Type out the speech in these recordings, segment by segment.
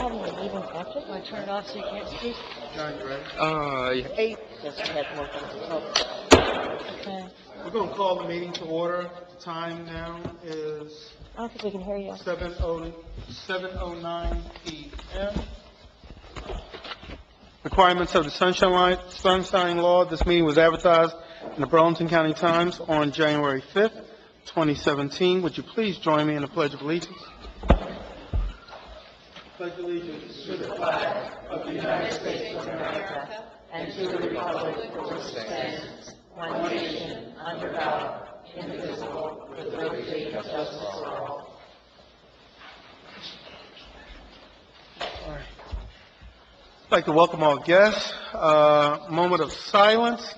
having a meeting after? Do I turn it off so you can't speak? John, you ready? Yeah. 8, because we had more things to talk. Okay. We're going to call the meeting to order. The time now is I don't think we can hear you. 7:09 p.m. Requirements of the Sunshine Law. This meeting was advertised in the Burlington County Times on January 5th, 2017. Would you please join me in the Pledge of Allegiance? Pledge allegiance to the flag of the United States of America And to the republic for which it stands, one nation, under God, indivisible, with liberty and justice for all. I'd like to welcome all guests. Moment of silence.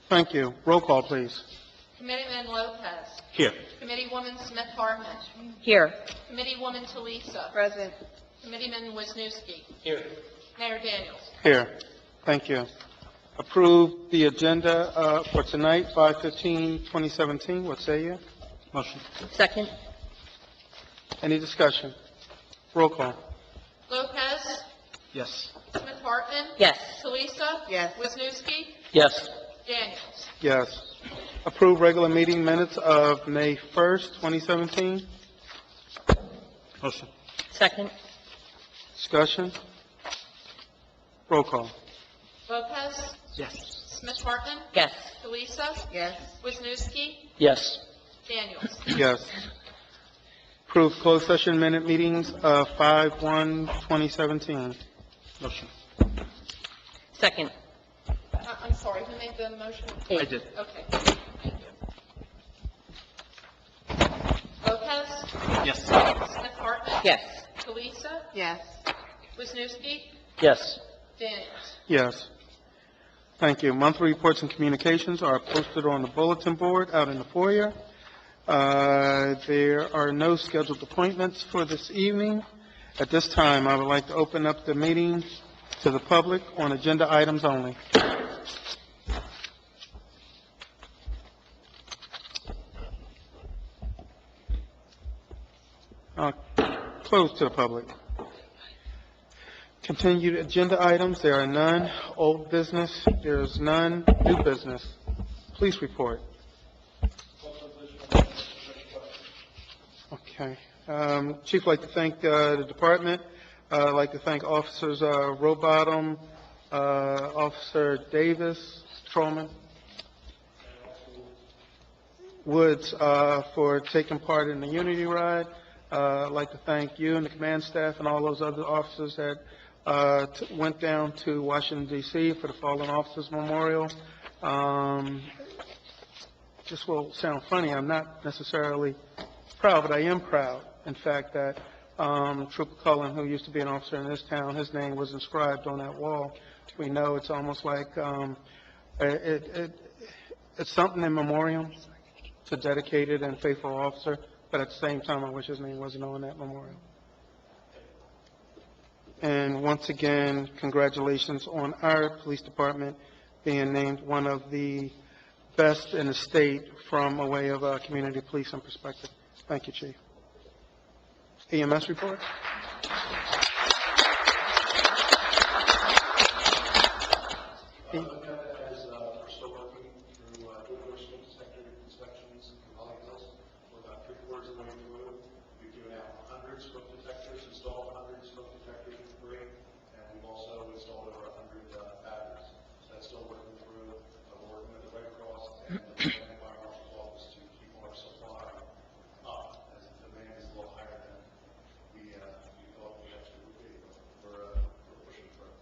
Thank you. Roll call, please. Committeeman Lopez. Here. Committeewoman Smith-Hartman. Here. Committeewoman Talisa. Present. Committeeman Wisniewski. Here. Mayor Daniels. Here. Thank you. Approve the agenda for tonight, 5/15/2017. What say you? Motion. Second. Any discussion? Roll call. Lopez. Yes. Smith-Hartman. Yes. Talisa. Yes. Wisniewski. Yes. Daniels. Yes. Approve regular meeting minutes of May 1st, 2017. Motion. Second. Discussion? Roll call. Lopez. Yes. Smith-Hartman. Yes. Talisa. Yes. Wisniewski. Yes. Daniels. Yes. Approve closed session minute meetings of 5/1/2017. Motion. Second. I'm sorry, who made the motion? I did. Okay. Thank you. Lopez. Yes. Smith-Hartman. Yes. Talisa. Yes. Wisniewski. Yes. Daniels. Yes. Thank you. Monthly reports and communications are posted on the bulletin board out in the foyer. There are no scheduled appointments for this evening. At this time, I would like to open up the meeting to the public on agenda items only. Closed to the public. Continued agenda items, there are none. Old business, there is none. New business. Police report. Okay. Chief, I'd like to thank the department. I'd like to thank Officers Rowbottom, Officer Davis, Trollman, Woods for taking part in the Unity Ride. I'd like to thank you and the command staff and all those other officers that went down to Washington, D.C. for the Fallen Officers Memorial. This will sound funny. I'm not necessarily proud, but I am proud, in fact, that Trooper Cullen, who used to be an officer in this town, his name was inscribed on that wall. We know it's almost like it's something in memoriam to a dedicated and faithful officer, but at the same time, I wish his name wasn't on that memorial. And once again, congratulations on our police department being named one of the best in the state from a way of community policing perspective. Thank you, Chief. EMS report? As we're still working through door smoke detector inspections in Valley Hills, we're about 3/4 of the way through. We've given out 100 smoke detectors, installed 100 smoke detectors in 3, and we've also installed over 100 batteries. So that's still working through. We're working with the Red Cross and the Fire Marshal's office to keep our supply up, as the demand is a little higher than we thought we actually would be. But we're pushing through.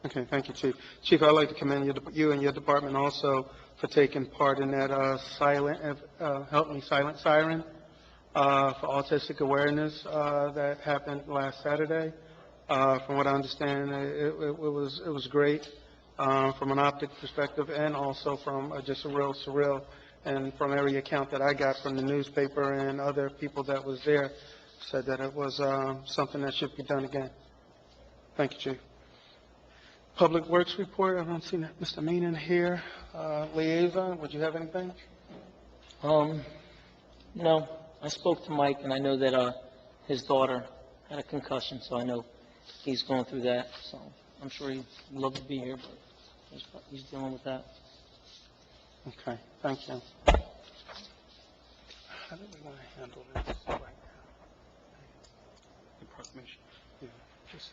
Okay, thank you, Chief. Chief, I'd like to commend you and your department also for taking part in that Help Me Silent Siren for autistic awareness that happened last Saturday. From what I understand, it was great from an optic perspective and also from just a real surreal. And from every account that I got from the newspaper and other people that was there, said that it was something that should be done again. Thank you, Chief. Public Works report, I don't see Mr. Meenan here. Liaison, would you have anything? No, I spoke to Mike, and I know that, his daughter had a concussion, so I know he's going through that, so I'm sure he'd love to be here, but he's dealing with that. Okay, thank you. How do we want to handle this right now? The proclamation. Yeah, just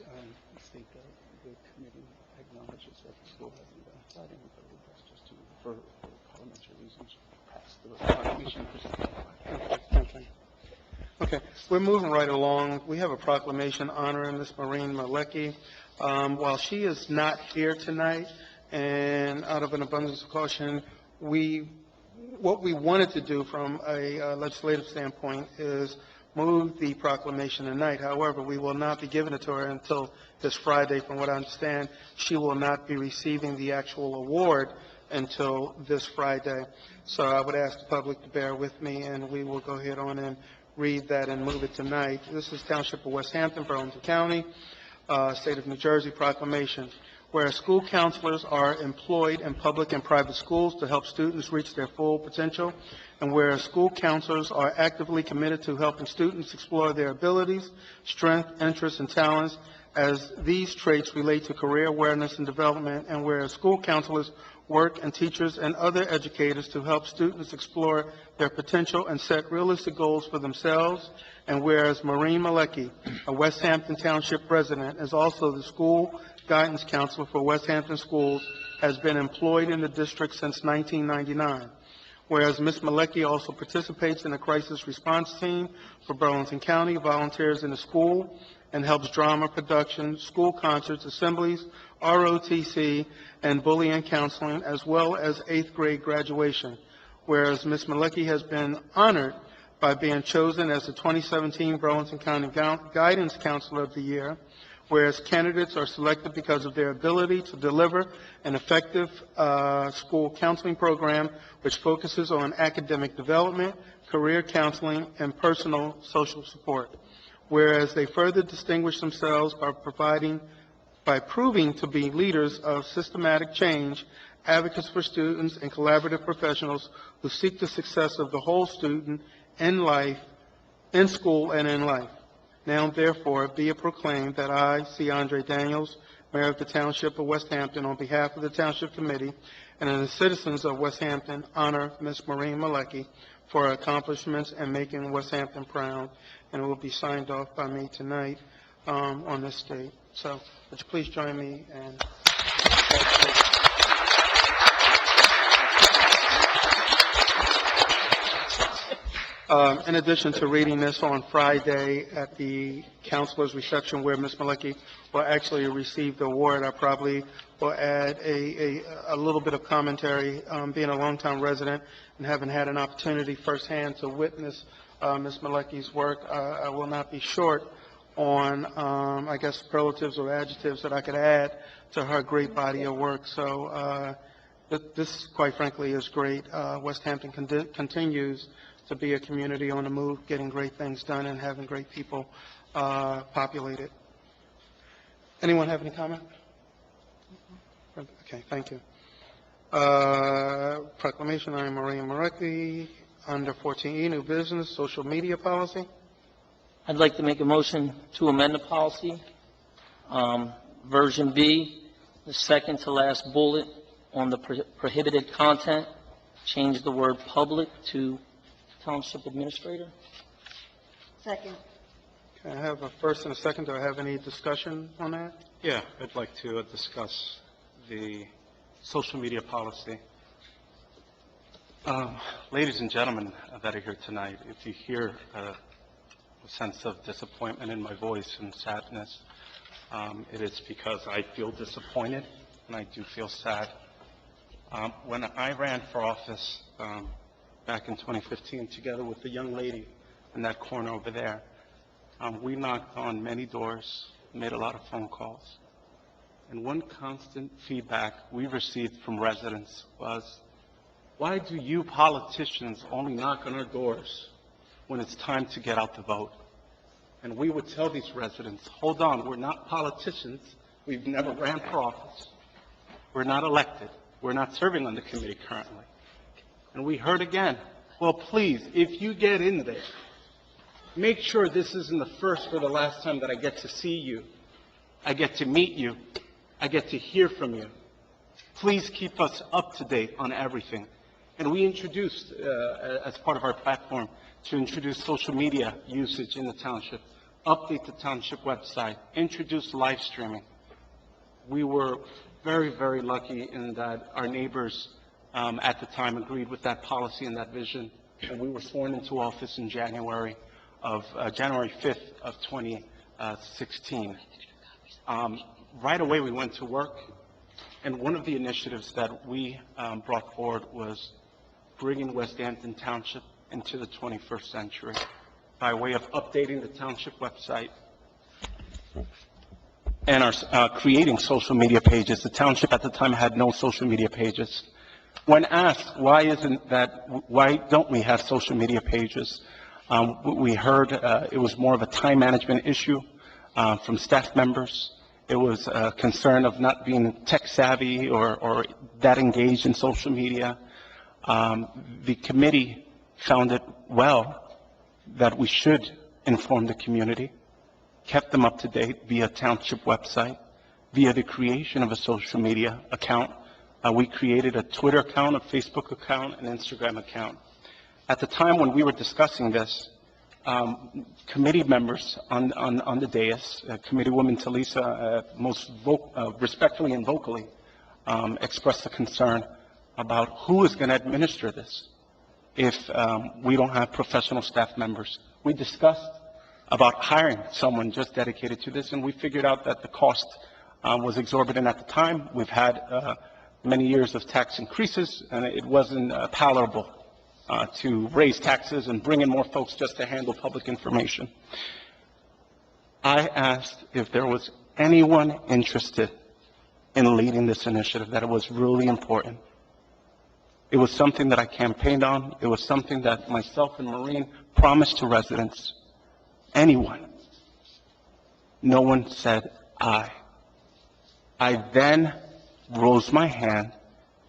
state that the committee acknowledges that the school hasn't been fighting, but that's just to, for parliamentary reasons, pass the proclamation. Thank you. Okay, we're moving right along. We have a proclamation honoring Ms. Maureen Malecki. While she is not here tonight, and out of an abundance of caution, what we wanted to do from a legislative standpoint is move the proclamation tonight. However, we will not be giving it to her until this Friday. From what I understand, she will not be receiving the actual award until this Friday. So I would ask the public to bear with me, and we will go ahead on and read that and move it tonight. This is Township of West Hampton, Burlington County, State of New Jersey proclamation. Whereas school counselors are employed in public and private schools to help students reach their full potential, and whereas school counselors are actively committed to helping students explore their abilities, strengths, interests, and talents as these traits relate to career awareness and development, and whereas school counselors work and teachers and other educators to help students explore their potential and set realistic goals for themselves, and whereas Maureen Malecki, a West Hampton Township resident, is also the school guidance counselor for West Hampton Schools, has been employed in the district since 1999. Whereas Ms. Malecki also participates in the crisis response team for Burlington County, volunteers in the school, and helps drama production, school concerts, assemblies, ROTC, and bullying counseling, as well as 8th grade graduation. Whereas Ms. Malecki has been honored by being chosen as the 2017 Burlington County Guidance Counselor of the Year, whereas candidates are selected because of their ability to deliver an effective school counseling program which focuses on academic development, career counseling, and personal social support. Whereas they further distinguish themselves by proving to be leaders of systematic change, advocates for students, and collaborative professionals who seek the success of the whole student in life, in school, and in life. Now, therefore, be it proclaimed that I, C. Andre Daniels, Mayor of the Township of West Hampton, on behalf of the Township Committee and the citizens of West Hampton, honor Ms. Maureen Malecki for her accomplishments and making West Hampton proud, and it will be signed off by me tonight on this date. So, would you please join me and... In addition to reading this on Friday at the counselor's reception where Ms. Malecki will actually receive the award, I probably will add a little bit of commentary. Being a longtime resident and having had an opportunity firsthand to witness Ms. Malecki's work, I will not be short on, I guess, superlatives or adjectives that I could add to her great body of work. So this, quite frankly, is great. West Hampton continues to be a community on the move, getting great things done and having great people populate it. Anyone have any comment? Okay, thank you. Proclamation, I am Maureen Malecki, under 14E, new business, social media policy. I'd like to make a motion to amend the policy, version B, the second to last bullet on the prohibited content, change the word public to Township Administrator. Second. Okay, I have a first and a second. Do I have any discussion on that? Yeah, I'd like to discuss the social media policy. Ladies and gentlemen that are here tonight, if you hear a sense of disappointment in my voice and sadness, it is because I feel disappointed and I do feel sad. When I ran for office back in 2015, together with the young lady in that corner over there, we knocked on many doors, made a lot of phone calls. And one constant feedback we received from residents was, why do you politicians only knock on our doors when it's time to get out to vote? And we would tell these residents, hold on, we're not politicians. We've never ran for office. We're not elected. We're not serving on the committee currently. And we heard again, well, please, if you get in there, make sure this isn't the first or the last time that I get to see you. I get to meet you. I get to hear from you. Please keep us up to date on everything. And we introduced, as part of our platform, to introduce social media usage in the township, update the township website, introduce live streaming. We were very, very lucky in that our neighbors at the time agreed with that policy and that vision, and we were sworn into office in January 5th of 2016. Right away, we went to work, and one of the initiatives that we brought forward was bringing West Hampton Township into the 21st century by way of updating the township website and our creating social media pages. The township at the time had no social media pages. When asked why don't we have social media pages, we heard it was more of a time management issue from staff members. It was a concern of not being tech savvy or that engaged in social media. The committee found it well that we should inform the community, kept them up to date via township website, via the creation of a social media account. We created a Twitter account, a Facebook account, an Instagram account. At the time when we were discussing this, committee members on the dais, Committeewoman Talisa, most respectfully and vocally expressed a concern about who is going to administer this if we don't have professional staff members. We discussed about hiring someone just dedicated to this, and we figured out that the cost was exorbitant at the time. We've had many years of tax increases, and it wasn't palatable to raise taxes and bring in more folks just to handle public information. I asked if there was anyone interested in leading this initiative, that it was really important. It was something that I campaigned on. It was something that myself and Maureen promised to residents. Anyone. No one said I. I then rose my hand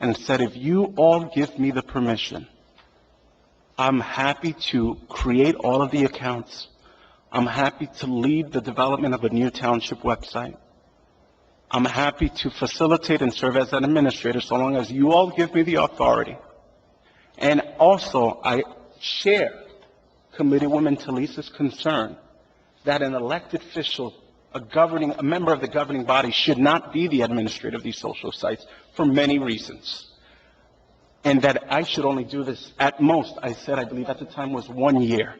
and said, if you all give me the permission, I'm happy to create all of the accounts. I'm happy to lead the development of a new township website. I'm happy to facilitate and serve as an administrator so long as you all give me the authority. And also, I share Committeewoman Talisa's concern that an elected official, a member of the governing body, should not be the administrator of these social sites for many reasons. And that I should only do this at most, I said, I believe at the time, was 1 year.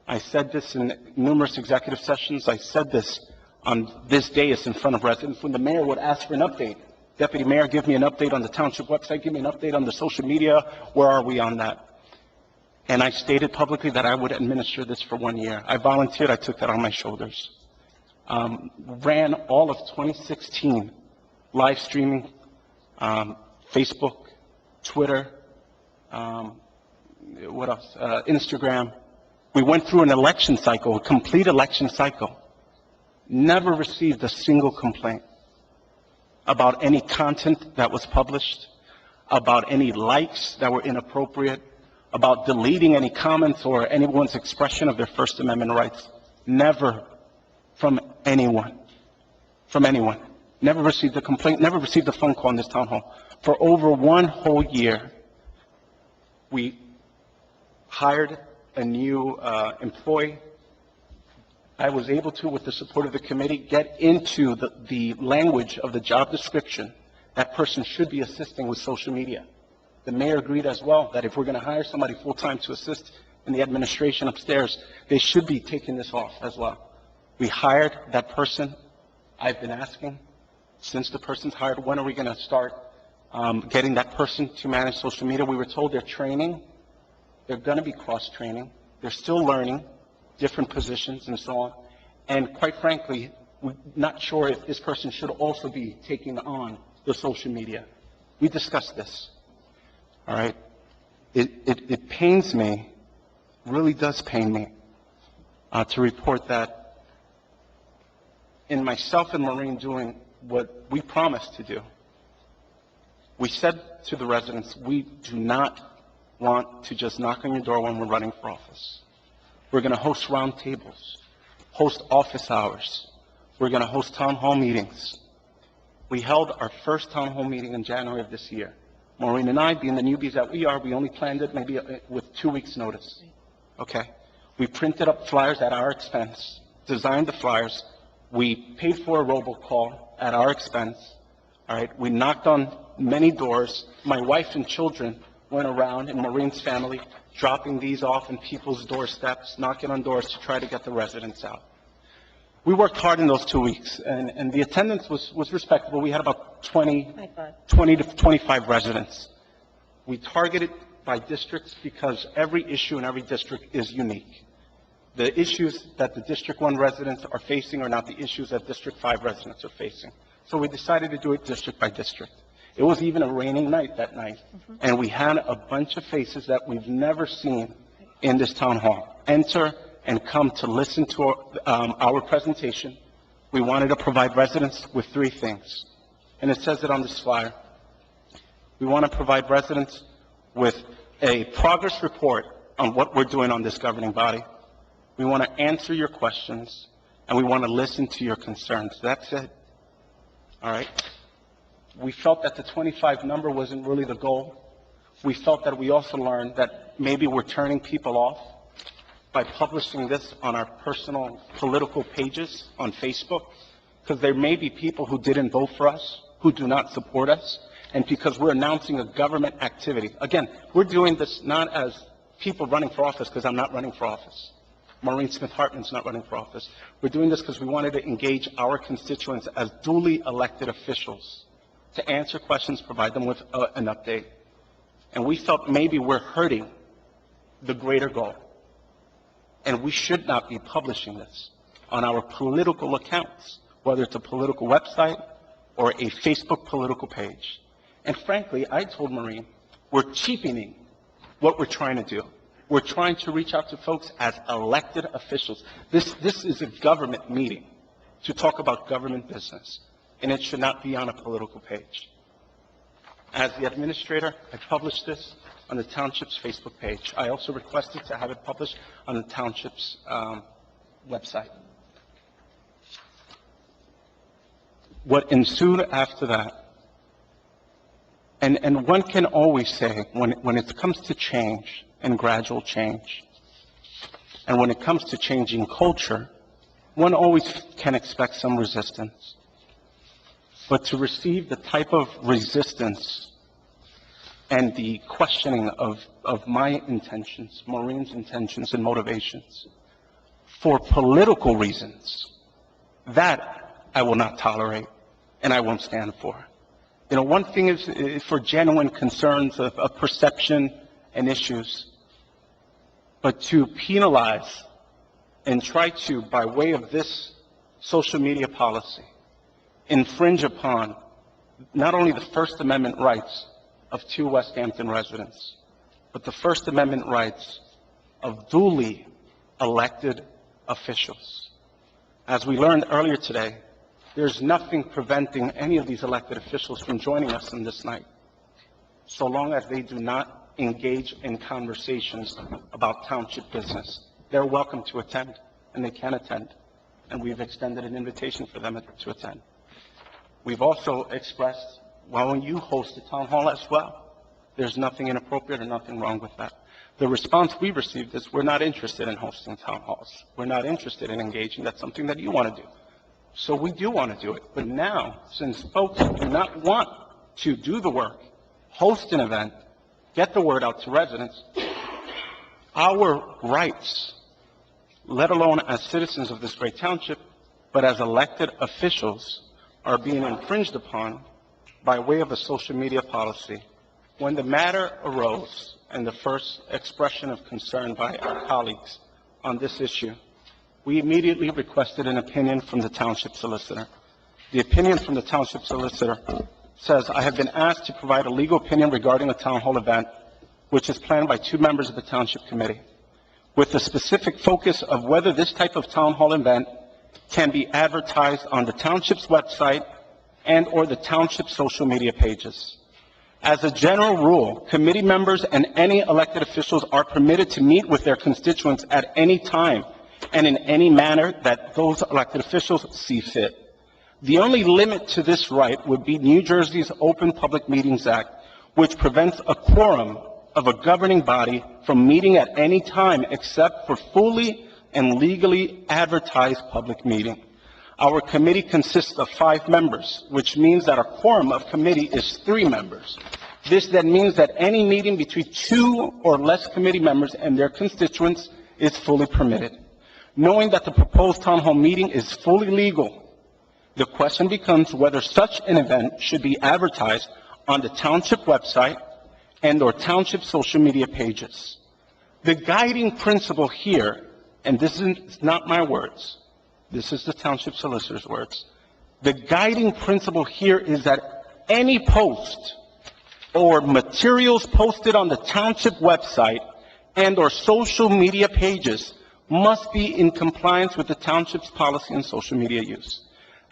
I said this in numerous executive sessions. I said this on this dais in front of residents when the mayor would ask for an update. Deputy Mayor, give me an update on the township website. Give me an update on the social media. Where are we on that? And I stated publicly that I would administer this for 1 year. I volunteered. I took that on my shoulders. Ran all of 2016 live streaming, Facebook, Twitter, what else? Instagram. We went through an election cycle, a complete election cycle. Never received a single complaint about any content that was published, about any likes that were inappropriate, about deleting any comments or anyone's expression of their First Amendment rights. Never from anyone. From anyone. Never received a complaint, never received a phone call in this town hall. For over 1 whole year, we hired a new employee. I was able to, with the support of the committee, get into the language of the job description. That person should be assisting with social media. The mayor agreed as well that if we're going to hire somebody full-time to assist in the administration upstairs, they should be taking this off as well. We hired that person. I've been asking, since the person's hired, when are we going to start getting that person to manage social media? We were told they're training. They're going to be cross-training. They're still learning different positions and so on. And quite frankly, we're not sure if this person should also be taking on the social media. We discussed this. All right? It pains me, really does pain me, to report that in myself and Maureen doing what we promised to do, We said to the residents, we do not want to just knock on your door when we're running for office. We're going to host roundtables, host office hours. We're going to host town hall meetings. We held our first town hall meeting in January of this year. Maureen and I, being the newbies that we are, we only planned it maybe with 2 weeks' notice. Okay? We printed up flyers at our expense, designed the flyers. We paid for a robocall at our expense. All right? We knocked on many doors. My wife and children went around, and Maureen's family, dropping these off in people's doorsteps, knocking on doors to try to get the residents out. We worked hard in those 2 weeks, and the attendance was respectable. We had about 20 to 25 residents. We targeted by districts because every issue in every district is unique. The issues that the District 1 residents are facing are not the issues that District 5 residents are facing. So we decided to do it district by district. It was even a raining night that night, and we had a bunch of faces that we've never seen in this town hall enter and come to listen to our presentation. We wanted to provide residents with 3 things, and it says it on this flyer. We want to provide residents with a progress report on what we're doing on this governing body. We want to answer your questions, and we want to listen to your concerns. That's it. All right? We felt that the 25 number wasn't really the goal. We felt that we also learned that maybe we're turning people off by publishing this on our personal political pages on Facebook, because there may be people who didn't vote for us, who do not support us, and because we're announcing a government activity. Again, we're doing this not as people running for office, because I'm not running for office. Maureen Smith-Hartman's not running for office. We're doing this because we wanted to engage our constituents as duly elected officials to answer questions, provide them with an update. And we felt maybe we're hurting the greater goal. And we should not be publishing this on our political accounts, whether it's a political website or a Facebook political page. And frankly, I told Maureen, we're cheapening what we're trying to do. We're trying to reach out to folks as elected officials. This is a government meeting to talk about government business, and it should not be on a political page. As the administrator, I published this on the township's Facebook page. I also requested to have it published on the township's website. What ensued after that, and one can always say when it comes to change and gradual change, and when it comes to changing culture, one always can expect some resistance. But to receive the type of resistance and the questioning of my intentions, Maureen's intentions and motivations, for political reasons, that I will not tolerate and I won't stand for. You know, one thing is for genuine concerns of perception and issues, but to penalize and try to, by way of this social media policy, infringe upon not only the First Amendment rights of 2 West Hampton residents, but the First Amendment rights of duly elected officials. As we learned earlier today, there's nothing preventing any of these elected officials from joining us on this night, so long as they do not engage in conversations about township business. They're welcome to attend, and they can attend, and we've extended an invitation for them to attend. We've also expressed, well, when you host a town hall as well, there's nothing inappropriate or nothing wrong with that. The response we received is, we're not interested in hosting town halls. We're not interested in engaging. That's something that you want to do. So we do want to do it. But now, since folks do not want to do the work, host an event, get the word out to residents, our rights, let alone as citizens of this great township, but as elected officials, are being infringed upon by way of a social media policy. When the matter arose and the first expression of concern by our colleagues on this issue, we immediately requested an opinion from the township solicitor. The opinion from the township solicitor says, I have been asked to provide a legal opinion regarding a town hall event, which is planned by 2 members of the Township Committee, with the specific focus of whether this type of town hall event can be advertised on the township's website and or the township social media pages. As a general rule, committee members and any elected officials are permitted to meet with their constituents at any time and in any manner that those elected officials see fit. The only limit to this right would be New Jersey's Open Public Meetings Act, which prevents a quorum of a governing body from meeting at any time except for fully and legally advertised public meeting. Our committee consists of 5 members, which means that our quorum of committee is 3 members. This then means that any meeting between 2 or less committee members and their constituents is fully permitted. Knowing that the proposed town hall meeting is fully legal, the question becomes whether such an event should be advertised on the township website and/or township social media pages. The guiding principle here, and this is not my words, this is the township solicitor's words, the guiding principle here is that any post or materials posted on the township website and/or social media pages must be in compliance with the township's policy on social media use.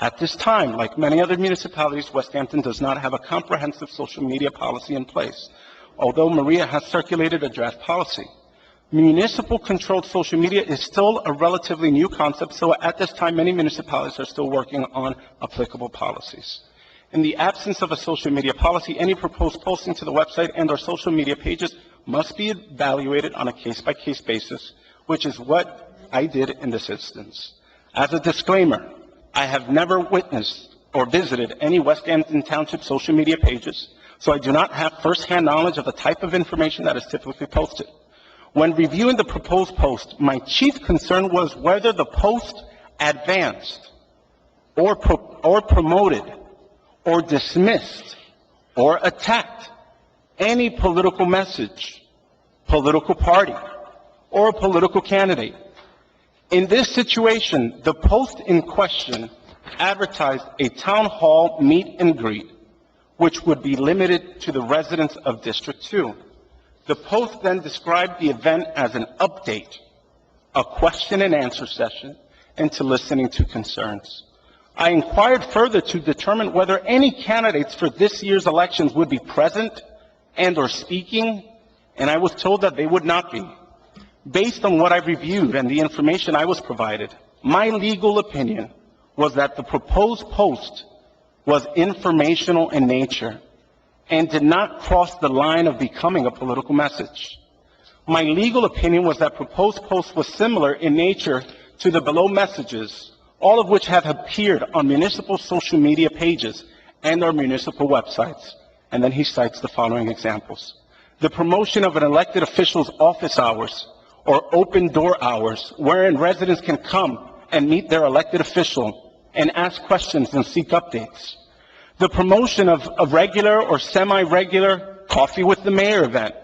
At this time, like many other municipalities, West Hampton does not have a comprehensive social media policy in place, although Maria has circulated a draft policy. Municipal-controlled social media is still a relatively new concept, so at this time, many municipalities are still working on applicable policies. In the absence of a social media policy, any proposed posting to the website and/or social media pages must be evaluated on a case-by-case basis, which is what I did in this instance. As a disclaimer, I have never witnessed or visited any West Hampton Township social media pages, so I do not have first-hand knowledge of the type of information that is typically posted. When reviewing the proposed post, my chief concern was whether the post advanced or promoted or dismissed or attacked any political message, political party, or political candidate. In this situation, the post in question advertised a town hall meet and greet, which would be limited to the residents of District 2. The post then described the event as an update, a question and answer session, and to listening to concerns. I inquired further to determine whether any candidates for this year's elections would be present and/or speaking, and I was told that they would not be. Based on what I reviewed and the information I was provided, my legal opinion was that the proposed post was informational in nature and did not cross the line of becoming a political message. My legal opinion was that proposed post was similar in nature to the below messages, all of which have appeared on municipal social media pages and our municipal websites. And then he cites the following examples. The promotion of an elected official's office hours or open door hours, wherein residents can come and meet their elected official and ask questions and seek updates. The promotion of a regular or semi-regular coffee with the mayor event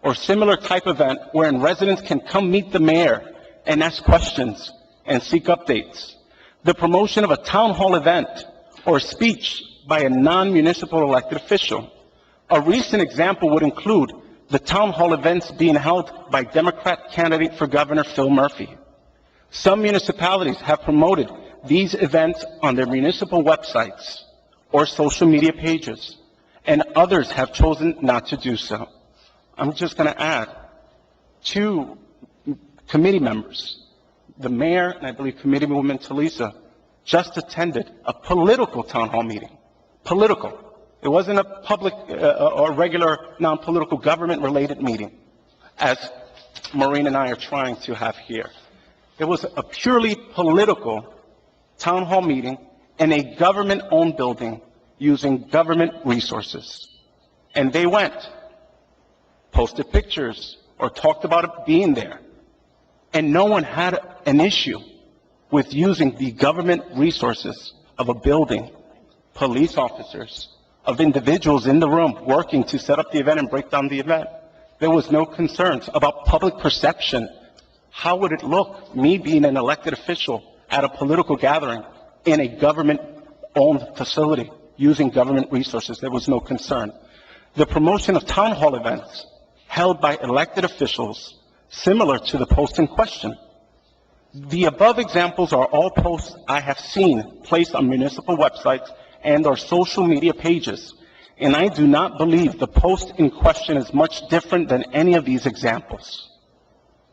or similar type event wherein residents can come meet the mayor and ask questions and seek updates. The promotion of a town hall event or speech by a non-municipal elected official. A recent example would include the town hall events being held by Democrat candidate for governor Phil Murphy. Some municipalities have promoted these events on their municipal websites or social media pages, and others have chosen not to do so. I'm just going to add 2 committee members, the mayor and I believe Committeewoman Talisa, just attended a political town hall meeting. Political. It wasn't a public or regular non-political government-related meeting, as Maureen and I are trying to have here. It was a purely political town hall meeting in a government-owned building using government resources. And they went, posted pictures, or talked about it being there. And no one had an issue with using the government resources of a building, police officers, of individuals in the room working to set up the event and break down the event. There was no concerns about public perception. How would it look, me being an elected official at a political gathering in a government-owned facility using government resources? There was no concern. The promotion of town hall events held by elected officials similar to the post in question. The above examples are all posts I have seen placed on municipal websites and our social media pages. and I do not believe the post in question is much different than any of these examples.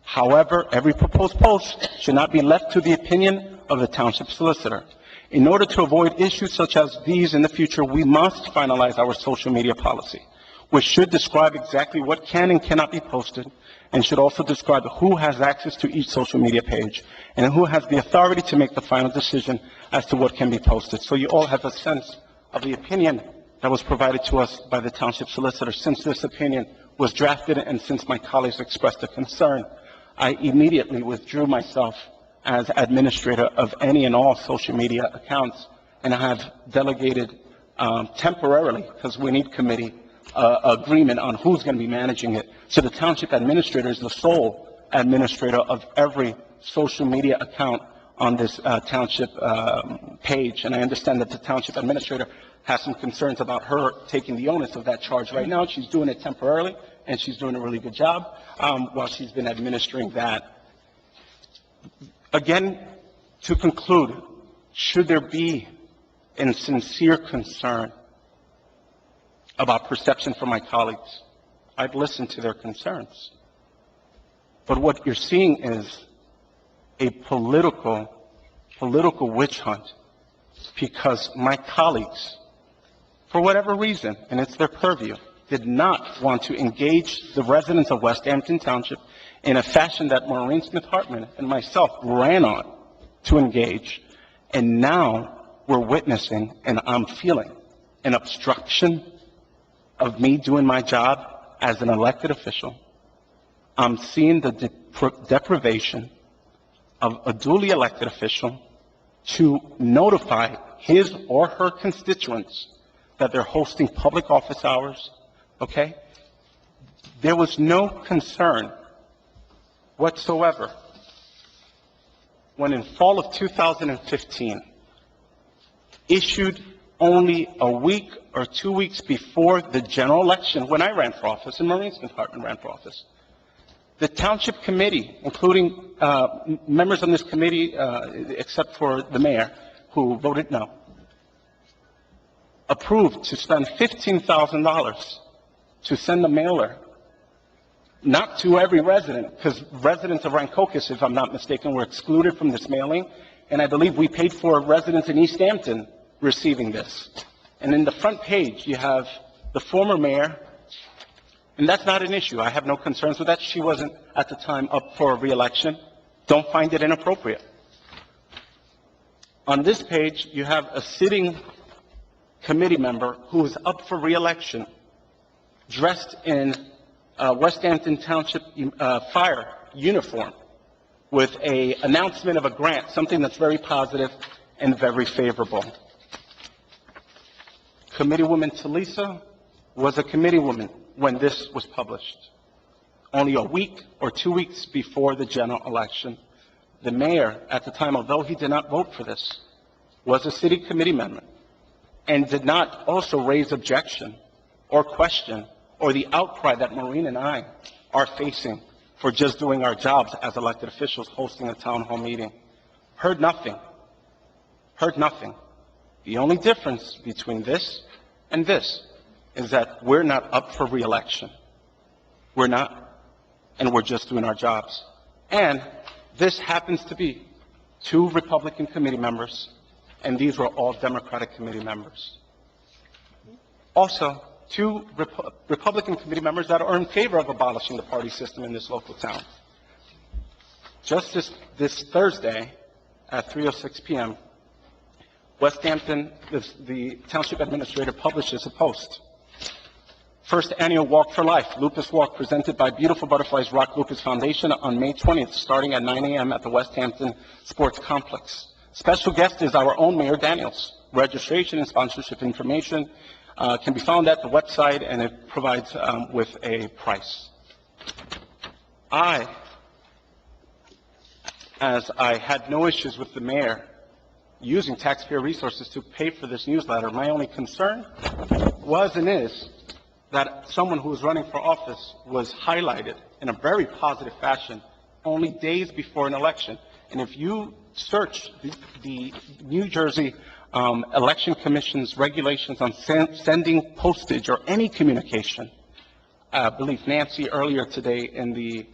However, every proposed post should not be left to the opinion of the township solicitor. In order to avoid issues such as these in the future, we must finalize our social media policy, which should describe exactly what can and cannot be posted, and should also describe who has access to each social media page, and who has the authority to make the final decision as to what can be posted. So you all have a sense of the opinion that was provided to us by the township solicitor. Since this opinion was drafted and since my colleagues expressed a concern, I immediately withdrew myself as administrator of any and all social media accounts, and I have delegated temporarily, because we need committee agreement on who's going to be managing it. So the township administrator is the sole administrator of every social media account on this township page, and I understand that the township administrator has some concerns about her taking the onus of that charge. Right now, she's doing it temporarily, and she's doing a really good job while she's been administering that. Again, to conclude, should there be a sincere concern about perception from my colleagues, I'd listen to their concerns. But what you're seeing is a political witch hunt, because my colleagues, for whatever reason, and it's their purview, did not want to engage the residents of West Hampton Township in a fashion that Maureen Smith-Hartman and myself ran on to engage. And now we're witnessing, and I'm feeling, an obstruction of me doing my job as an elected official. I'm seeing the deprivation of a duly elected official to notify his or her constituents that they're hosting public office hours, okay? There was no concern whatsoever when in fall of 2015, issued only a week or 2 weeks before the general election, when I ran for office and Maureen Smith-Hartman ran for office, the Township Committee, including members on this committee, except for the mayor, who voted no, approved to spend $15,000 to send a mailer, not to every resident, because residents of Rancocas, if I'm not mistaken, were excluded from this mailing, and I believe we paid for residents in East Hampton receiving this. And in the front page, you have the former mayor, and that's not an issue. I have no concerns with that. She wasn't at the time up for a re-election. Don't find it inappropriate. On this page, you have a sitting committee member who is up for re-election, dressed in West Hampton Township fire uniform, with an announcement of a grant, something that's very positive and very favorable. Committeewoman Talisa was a committeewoman when this was published. Only a week or 2 weeks before the general election, the mayor at the time, although he did not vote for this, was a city committee member and did not also raise objection or question or the outcry that Maureen and I are facing for just doing our jobs as elected officials, hosting a town hall meeting. Heard nothing. Heard nothing. The only difference between this and this is that we're not up for re-election. We're not, and we're just doing our jobs. And this happens to be 2 Republican committee members, and these were all Democratic committee members. Also, 2 Republican committee members that are in favor of abolishing the party system in this local town. Just this Thursday at 3:06 p.m., West Hampton, the township administrator, publishes a post. First annual Walk for Life, Lupus Walk, presented by Beautiful Butterflies Rock Lupus Foundation on May 20th, starting at 9 a.m. at the West Hampton Sports Complex. Special guest is our own Mayor Daniels. Registration and sponsorship information can be found at the website, and it provides with a price. As I had no issues with the mayor using taxpayer resources to pay for this newsletter, my only concern was and is that someone who was running for office was highlighted in a very positive fashion only days before an election. And if you search the New Jersey Election Commission's regulations on sending postage or any communication. I believe Nancy earlier today in the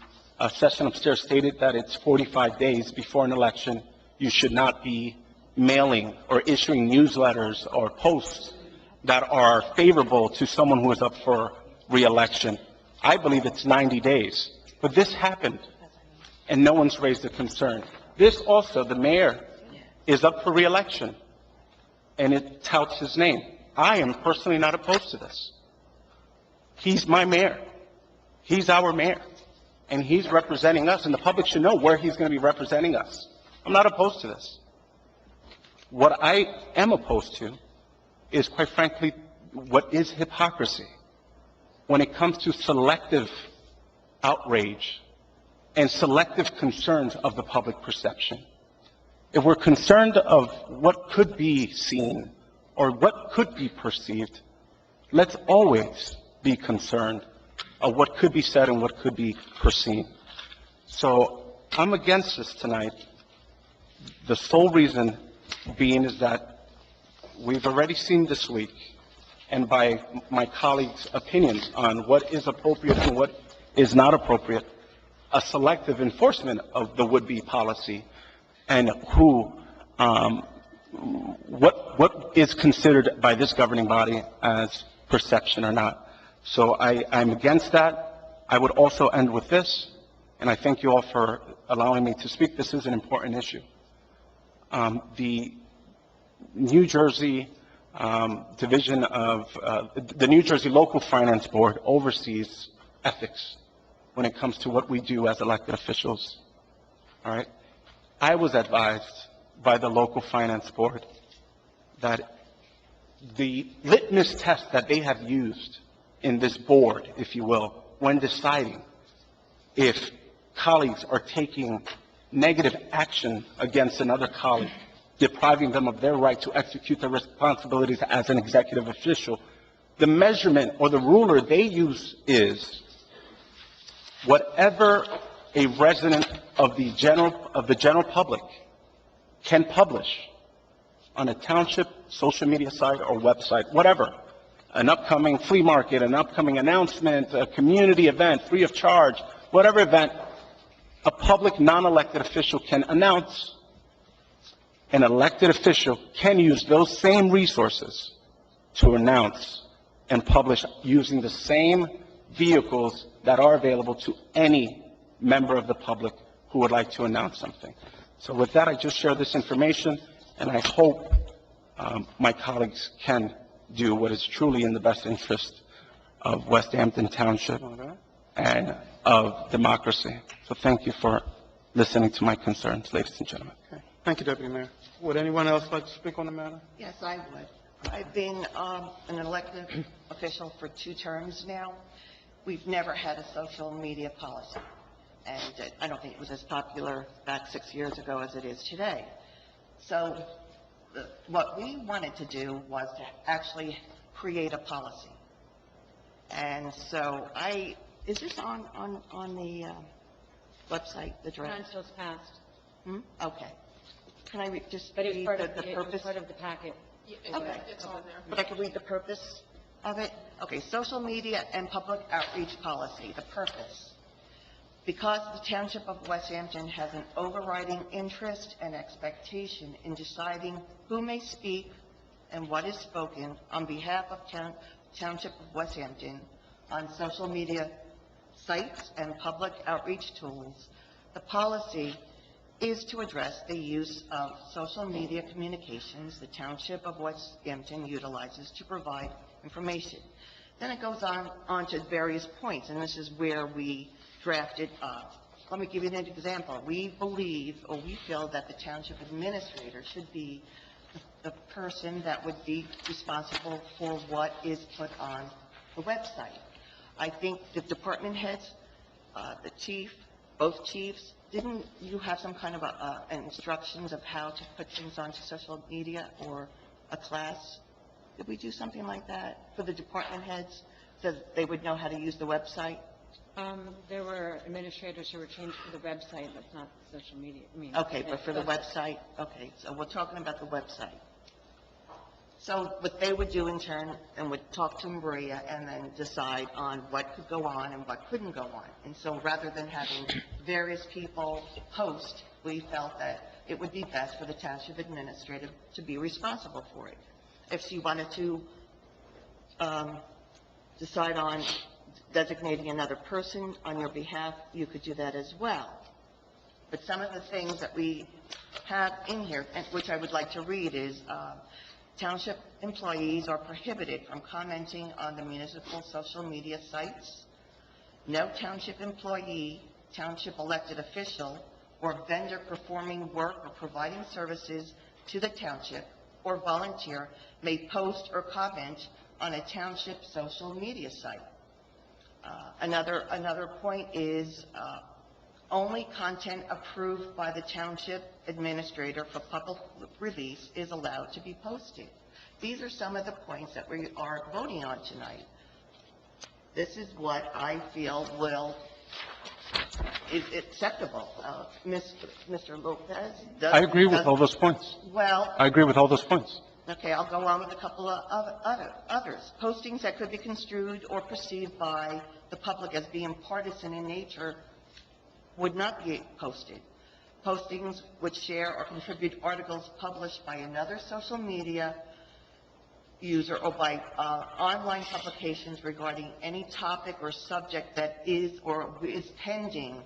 session upstairs stated that it's 45 days before an election. You should not be mailing or issuing newsletters or posts that are favorable to someone who is up for re-election. I believe it's 90 days. But this happened, and no one's raised a concern. This also, the mayor is up for re-election, and it touts his name. I am personally not opposed to this. He's my mayor. He's our mayor. And he's representing us, and the public should know where he's going to be representing us. I'm not opposed to this. What I am opposed to is, quite frankly, what is hypocrisy when it comes to selective outrage and selective concerns of the public perception. If we're concerned of what could be seen or what could be perceived, let's always be concerned of what could be said and what could be perceived. So I'm against this tonight. The sole reason being is that we've already seen this week, and by my colleagues' opinions on what is appropriate and what is not appropriate, a selective enforcement of the would-be policy and what is considered by this governing body as perception or not. So I'm against that. I would also end with this, and I thank you all for allowing me to speak. This is an important issue. The New Jersey division of the New Jersey Local Finance Board oversees ethics when it comes to what we do as elected officials. All right? I was advised by the Local Finance Board that the litmus test that they have used in this board, if you will, when deciding if colleagues are taking negative action against another colleague, depriving them of their right to execute their responsibilities as an executive official, the measurement or the ruler they use is whatever a resident of the general public can publish on a township social media site or website, whatever, an upcoming flea market, an upcoming announcement, a community event, free of charge, whatever event, a public non-elected official can announce. An elected official can use those same resources to announce and publish using the same vehicles that are available to any member of the public who would like to announce something. So with that, I just share this information, and I hope my colleagues can do what is truly in the best interest of West Hampton Township and of democracy. So thank you for listening to my concerns, ladies and gentlemen. Okay. Thank you, Deputy Mayor. Would anyone else like to speak on the matter? Yes, I would. I've been an elected official for 2 terms now. We've never had a social media policy, and I don't think it was as popular back 6 years ago as it is today. So what we wanted to do was to actually create a policy. And so is this on the website, the draft? Until it's passed. Okay. Can I just But read it's part the of, it's purpose? part of the packet. Okay. It's on there. But I can read the purpose of it? Okay, social media and public outreach policy, the purpose. Because the Township of West Hampton has an overriding interest and expectation in deciding who may speak and what is spoken on behalf of Township of West Hampton on social media sites and public outreach tools, the policy is to address the use of social media communications the Township of West Hampton utilizes to provide information. Then it goes on to various points, and this is where we drafted up. Let me give you an example. We believe, or we feel, that the Township Administrator should be the person that would be responsible for what is put on the website. I think the department heads, the chief, both chiefs, didn't you have some kind of instructions of how to put things onto social media or a class? Did we do something like that for the department heads so that they would know how to use the website? There were administrators who were changed for the website, but not social media. Okay, but for the website? Okay, so we're talking about the website. So what they would do in turn, and would talk to Maria, and then decide on what could go on and what couldn't go on. And so rather than having various people post, we felt that it would be best for the township administrator to be responsible for it. If she wanted to decide on designating another person on your behalf, you could do that as well. But some of the things that we have in here, and which I would like to read, is township employees are prohibited from commenting on the municipal social media sites. No township employee, township elected official, or vendor performing work or providing services to the township or volunteer may post or comment on a township social media site. Another point is only content approved by the township administrator for public release is allowed to be posted. These are some of the points that we are voting on tonight. This is what I feel is acceptable. Mr. Lopez does... I agree with all those points. Well... I agree with all those points. Okay, I'll go on with a couple of others. Postings that could be construed or perceived by the public as being partisan in nature would not be posted. Postings which share or contribute articles published by another social media user or by online publications regarding any topic or subject that is pending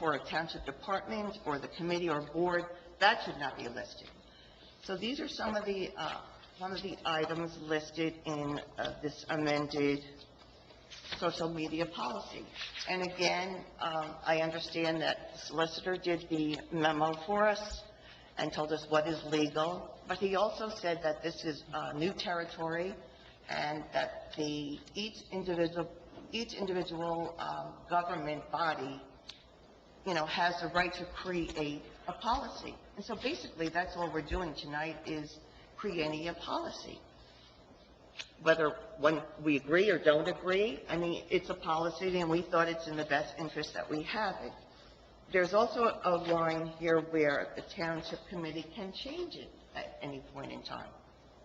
for a township department or the committee or board, that should not be listed. So these are some of the items listed in this amended social media policy. And again, I understand that the solicitor did the memo for us and told us what is legal, but he also said that this is new territory and that each individual government body, has the right to create a policy. And so basically, that's all we're doing tonight is creating a policy. Whether when we agree or don't agree, I mean, it's a policy, and we thought it's in the best interest that we have it. There's also a line here where the Township Committee can change it at any point in time.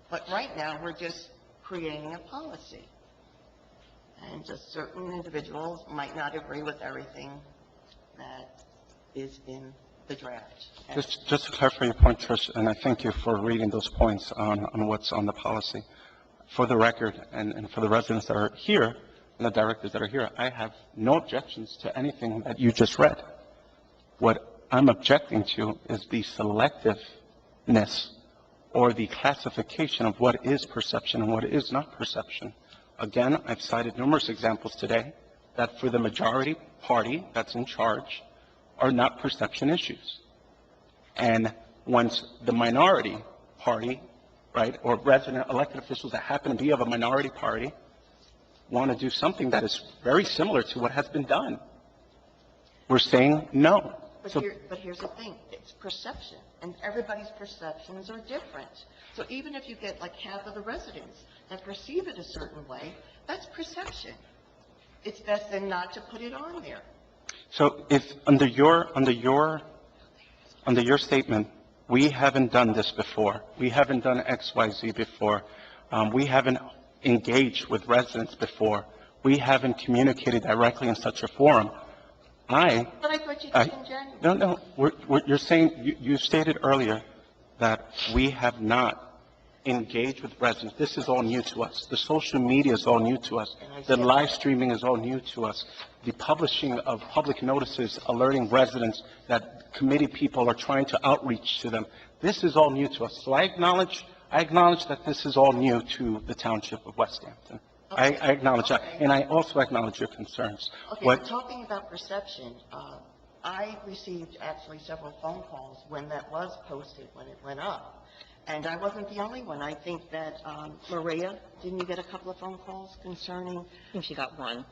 But right now, we're just creating a policy. And just certain individuals might not agree with everything that is in the draft. Just to clarify your point, Trish, and I thank you for reading those points on what's on the policy. For the record, and for the residents that are here, and the directors that are here, I have no objections to anything that you just read. What I'm objecting to is the selectiveness or the classification of what is perception and what is not perception. Again, I've cited numerous examples today that for the majority party that's in charge are not perception issues. And once the minority party, right, or resident elected officials that happen to be of a minority party want to do something that is very similar to what has been done, we're saying no. But here's the thing, it's perception, and everybody's perceptions are different. So even if you get like half of the residents that perceive it a certain way, that's perception. It's best then not to put it on there. So if under your statement, we haven't done this before, we haven't done X, Y, Z before, we haven't engaged with residents before, we haven't communicated directly in such a forum, But I thought you did in January. No, you're saying, you stated earlier that we have not engaged with residents. This is all new to us. The social media is all new to us. The live streaming is all new to us. The publishing of public notices alerting residents that committee people are trying to outreach to them. This is all new to us. So I acknowledge that this is all new to the Township of West Hampton. Okay. I acknowledge that, and I also acknowledge your concerns. Okay, but talking about perception, I received actually several phone calls when that was posted, when it went up. And I wasn't the only one. I think that, Maria, didn't you get a couple of phone calls concerning? I think she got one.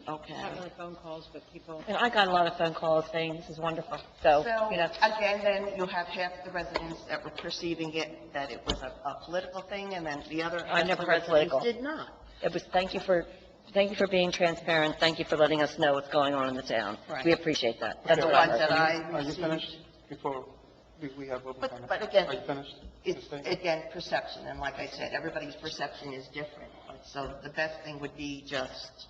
Okay. Not really phone calls, but people. And I got a lot of phone calls saying this is wonderful. So, So, you know, again, then you have half the residents that were perceiving it, that it was a political thing, and then the other I half never of the heard residents political. did not. it was, thank you for being transparent. Thank you for letting us know what's going on in the town. Right. We appreciate that. The That's all I ones heard. that I Are you received. finished? Before, We have open comment. But again, Are you finished? it's, Ms. Daly? again, perception, and like I said, everybody's perception is different. So the best thing would be just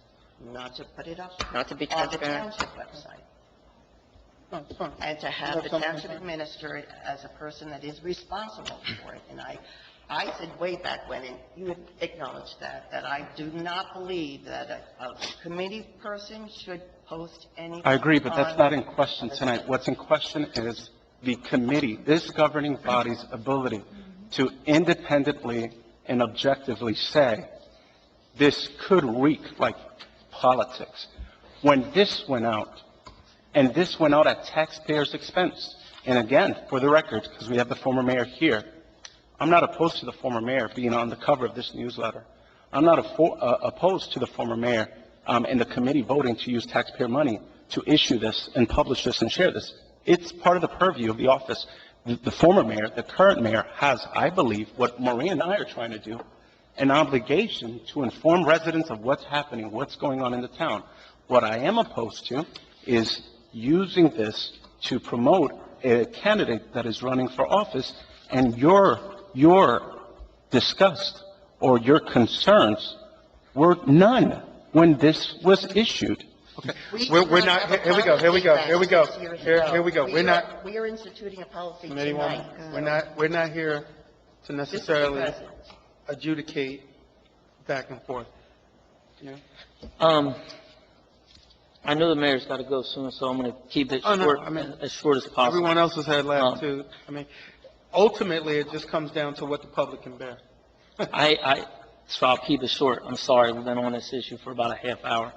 not to put it up Not to be on the transparent. township website, No, it's fine. and to You have have the something to township say? administer it as a person that is responsible for it. And I said way back when, and you had acknowledged that I do not believe that a committee person should post anything. I agree, but that's on- not in question tonight. What's in question is the committee, this governing body's ability to independently and objectively say, this could reek like politics. When this went out, and this went out at taxpayers' expense, and again, for the record, because we have the former mayor here, I'm not opposed to the former mayor being on the cover of this newsletter. I'm not opposed to the former mayor and the committee voting to use taxpayer money to issue this and publish this and share this. It's part of the purview of the office. The former mayor, the current mayor, has, I believe, what Maureen and I are trying to do, an obligation to inform residents of what's happening, what's going on in the town. What I am opposed to is using this to promote a candidate that is running for office, and your disgust or your concerns were none when this was issued. Okay. We We're did not, have a here we go, policy back 6 years ago. Here we go. We're not, We are instituting a policy Committee woman, tonight. we're not here to Mr. necessarily President. adjudicate back and forth. Yeah? I know the mayor's got to go soon, so I'm going to keep it Oh, no, short, I mean, as short as possible. Everyone else has had left Um, too. I mean, ultimately, it just comes down to what the public can bear. So I'll keep it short. I'm sorry, we've been on this issue for about a half hour.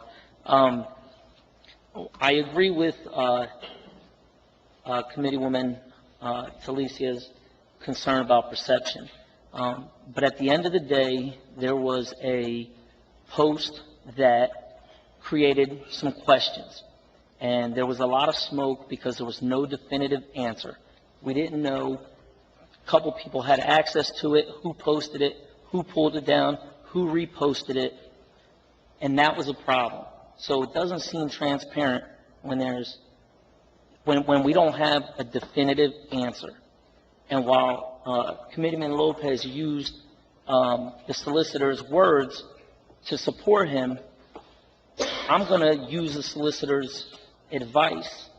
I agree with Committeewoman Talisia's concern about perception. But at the end of the day, there was a post that created some questions. And there was a lot of smoke because there was no definitive answer. We didn't know, a couple people had access to it, who posted it, who pulled it down, who reposted it, and that was a problem. So it doesn't seem transparent when when we don't have a definitive answer. And while Committeeman Lopez used the solicitor's words to support him, I'm going to use the solicitor's advice,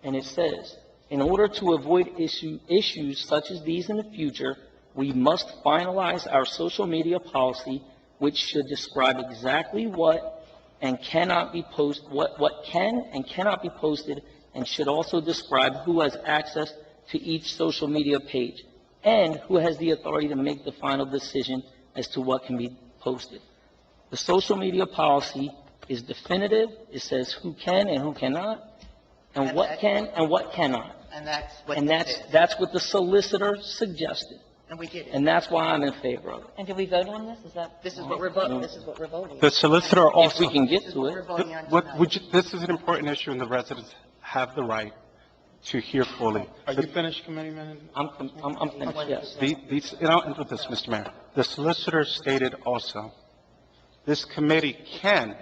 and it says, in order to avoid issues such as these in the future, we must finalize our social media policy, which should describe exactly what and cannot be posted, what can and cannot be posted, and should also describe who has access to each social media page and who has the authority to make the final decision as to what can be posted. The social media policy is definitive. It says who can and who cannot, and what can and what cannot. And that's what. And this is. that's what the solicitor suggested. And we did it. And that's why I'm in favor of it. And did we vote on this? Is that? This is what we're voting, this is what we're voting. The solicitor If also, we can get This is to what we're it. voting on what, tonight. this is an important issue, and the residents have the right to hear fully. Are you finished, Committeeman? I'm finished, yes. And I'll end with this, Mr. Mayor. The solicitor stated also, this committee can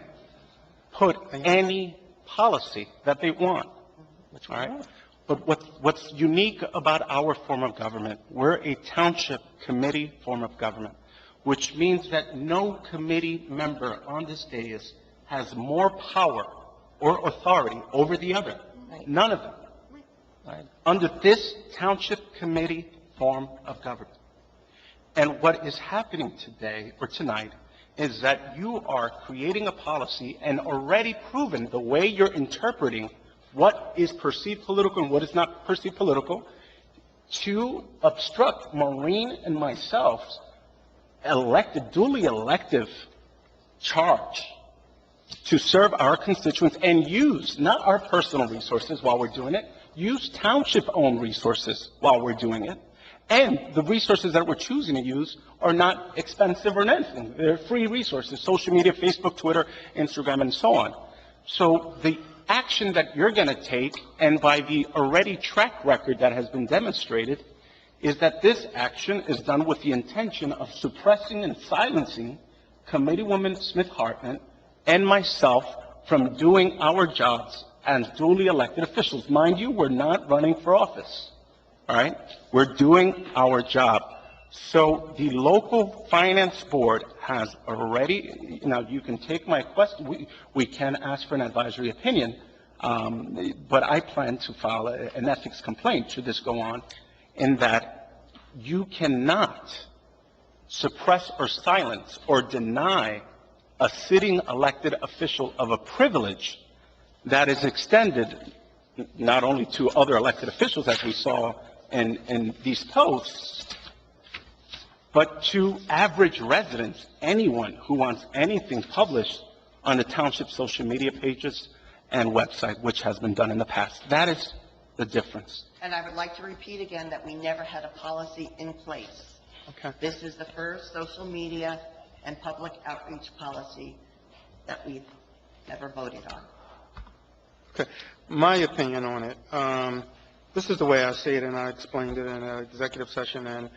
put any policy that they want, all right? But what's unique about our form of government, we're a township committee form of government, which means that no committee member on this dais has more power or authority over the other. None of them. Right. Under this township committee form of government. And what is happening today or tonight is that you are creating a policy and already proven the way you're interpreting what is perceived political and what is not perceived political to obstruct Maureen and myself's duly elective charge to serve our constituents and use not our personal resources while we're doing it, use township-owned resources while we're doing it. And the resources that we're choosing to use are not expensive or anything. They're free resources, social media, Facebook, Twitter, Instagram, and so on. So the action that you're going to take, and by the already track record that has been demonstrated, is that this action is done with the intention of suppressing and silencing Committeewoman Smith-Hartman and myself from doing our jobs as duly elected officials. Mind you, we're not running for office. all right? We're doing our job. So the local finance board has already, now you can take my question, we can ask for an advisory opinion, but I plan to file an ethics complaint should this go on, in that you cannot suppress or silence or deny a sitting elected official of a privilege that is extended not only to other elected officials, as we saw in these posts, but to average residents, anyone who wants anything published on the township social media pages and website, which has been done in the past. That is the difference. And I would like to repeat again that we never had a policy in place. Okay. This is the first social media and public outreach policy that we've never voted on. Okay. My opinion on it, this is the way I see it, and I explained it in an executive session, and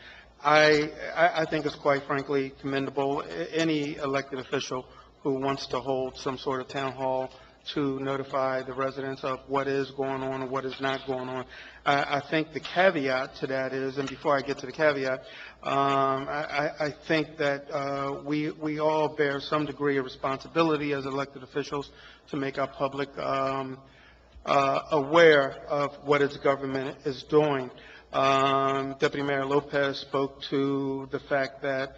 I think it's quite frankly commendable. Any elected official who wants to hold some sort of town hall to notify the residents of what is going on and what is not going on. I think the caveat to that is, and before I get to the caveat, I think that we all bear some degree of responsibility as elected officials to make our public aware of what its government is doing. Deputy Mayor Lopez spoke to the fact that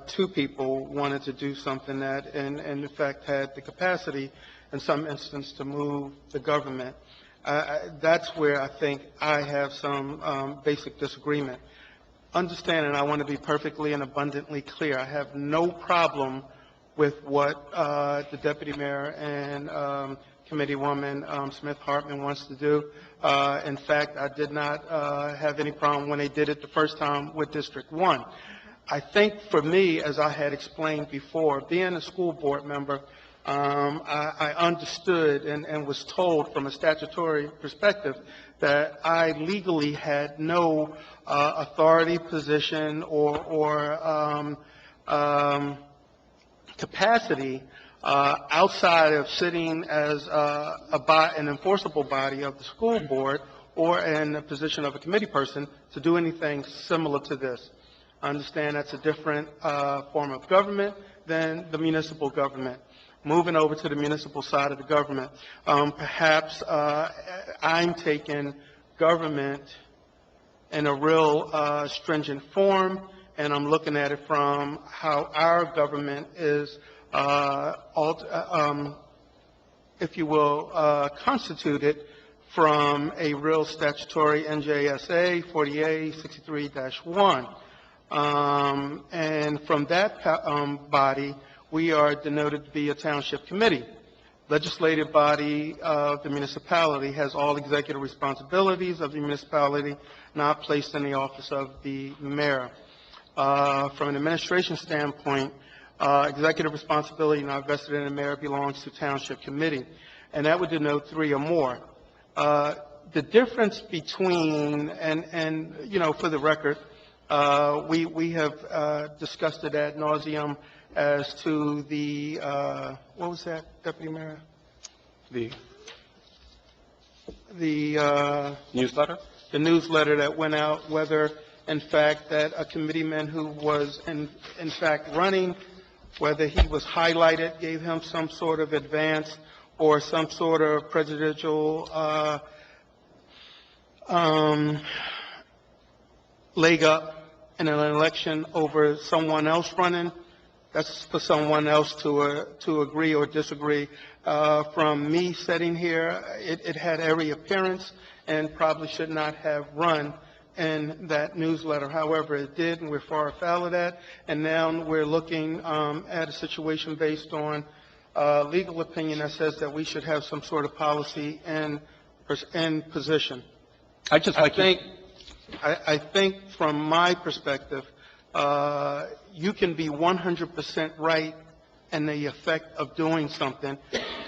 two people wanted to do something that, in fact, had the capacity in some instance to move the government. That's where I think I have some basic disagreement. Understand, and I want to be perfectly and abundantly clear, I have no problem with what the Deputy Mayor and Committeewoman Smith-Hartman wants to do. In fact, I did not have any problem when they did it the first time with District 1. I think for me, as I had explained before, being a school board member, I understood and was told from a statutory perspective that I legally had no authority, position, or capacity outside of sitting as an enforceable body of the school board or in the position of a committee person to do anything similar to this. I understand that's a different form of government than the municipal government. Moving over to the municipal side of the government, perhaps I'm taking government in a real stringent form, and I'm looking at it from how our government is, if you will, constituted from a real statutory NJSA 4863-1. And from that body, we are denoted to be a Township Committee. Legislative body of the municipality has all executive responsibilities of the municipality, not placed in the office of the mayor. From an administration standpoint, executive responsibility not vested in the mayor belongs to Township Committee, and that would denote 3 or more. The difference between, and you know, for the record, we have discussed it ad nauseum as to the, what was that, Deputy Mayor? The Newsletter? The newsletter that went out, whether, in fact, that a committeeman who was, in fact, running, whether he was highlighted, gave him some sort of advance or some sort of presidential leg up in an election over someone else running. That's for someone else to agree or disagree. From me sitting here, it had every appearance and probably should not have run in that newsletter. However, it did, and we're far afoul of that. And now we're looking at a situation based on legal opinion that says that we should have some sort of policy and position. I think from my perspective, you can be 100% right in the effect of doing something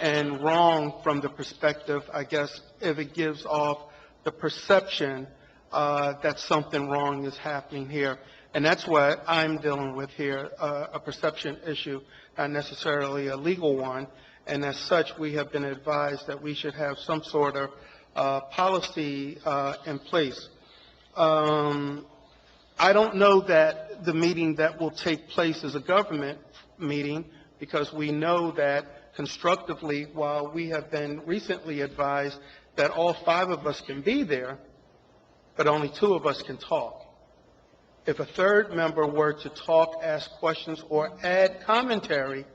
and wrong from the perspective, I guess, if it gives off the perception that something wrong is happening here. And that's what I'm dealing with here, a perception issue, not necessarily a legal one. And as such, we have been advised that we should have some sort of policy in place. I don't know that the meeting that will take place is a government meeting, because we know that constructively, while we have been recently advised that all 5 of us can be there, but only 2 of us can talk. If a third member were to talk, ask questions, or add commentary,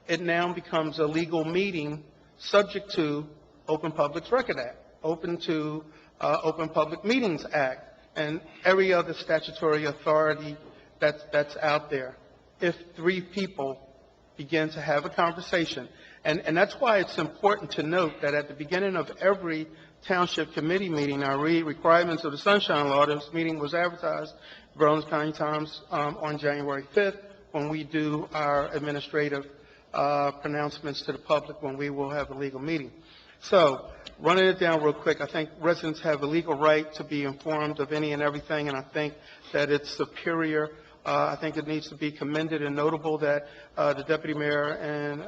it now becomes a legal meeting subject to Open Public Record Act, Open Public Meetings Act, and every other statutory authority that's out there. If 3 people begin to have a conversation, and that's why it's important to note that at the beginning of every Township Committee meeting, I read requirements of the Sunshine Law. This meeting was advertised, Burns County Times, on January 5th, when we do our administrative pronouncements to the public when we will have a legal meeting. So, running it down real quick, I think residents have a legal right to be informed of any and everything, and I think that it's superior. I think it needs to be commended and notable that the Deputy Mayor and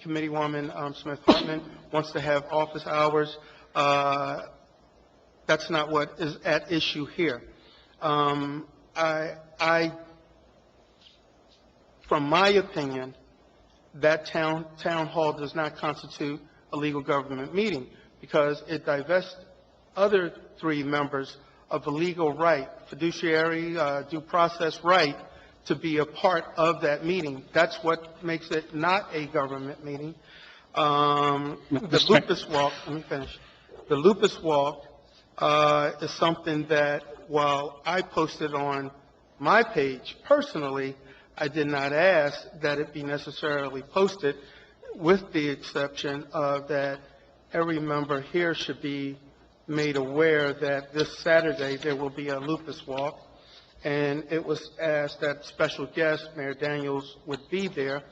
Committeewoman Smith-Hartman wants to have office hours. That's not what is at issue here. From my opinion, that town hall does not constitute a legal government meeting, because it divests other 3 members of a legal right, fiduciary due process right, to be a part of that meeting. That's what makes it not a government meeting. The Lupus Walk, let me finish. The Lupus Walk is something that, while I posted on my page personally, I did not ask that it be necessarily posted, with the exception of that every member here should be made aware that this Saturday there will be a Lupus Walk, and it was asked that special guest, Mayor Daniels, would be there.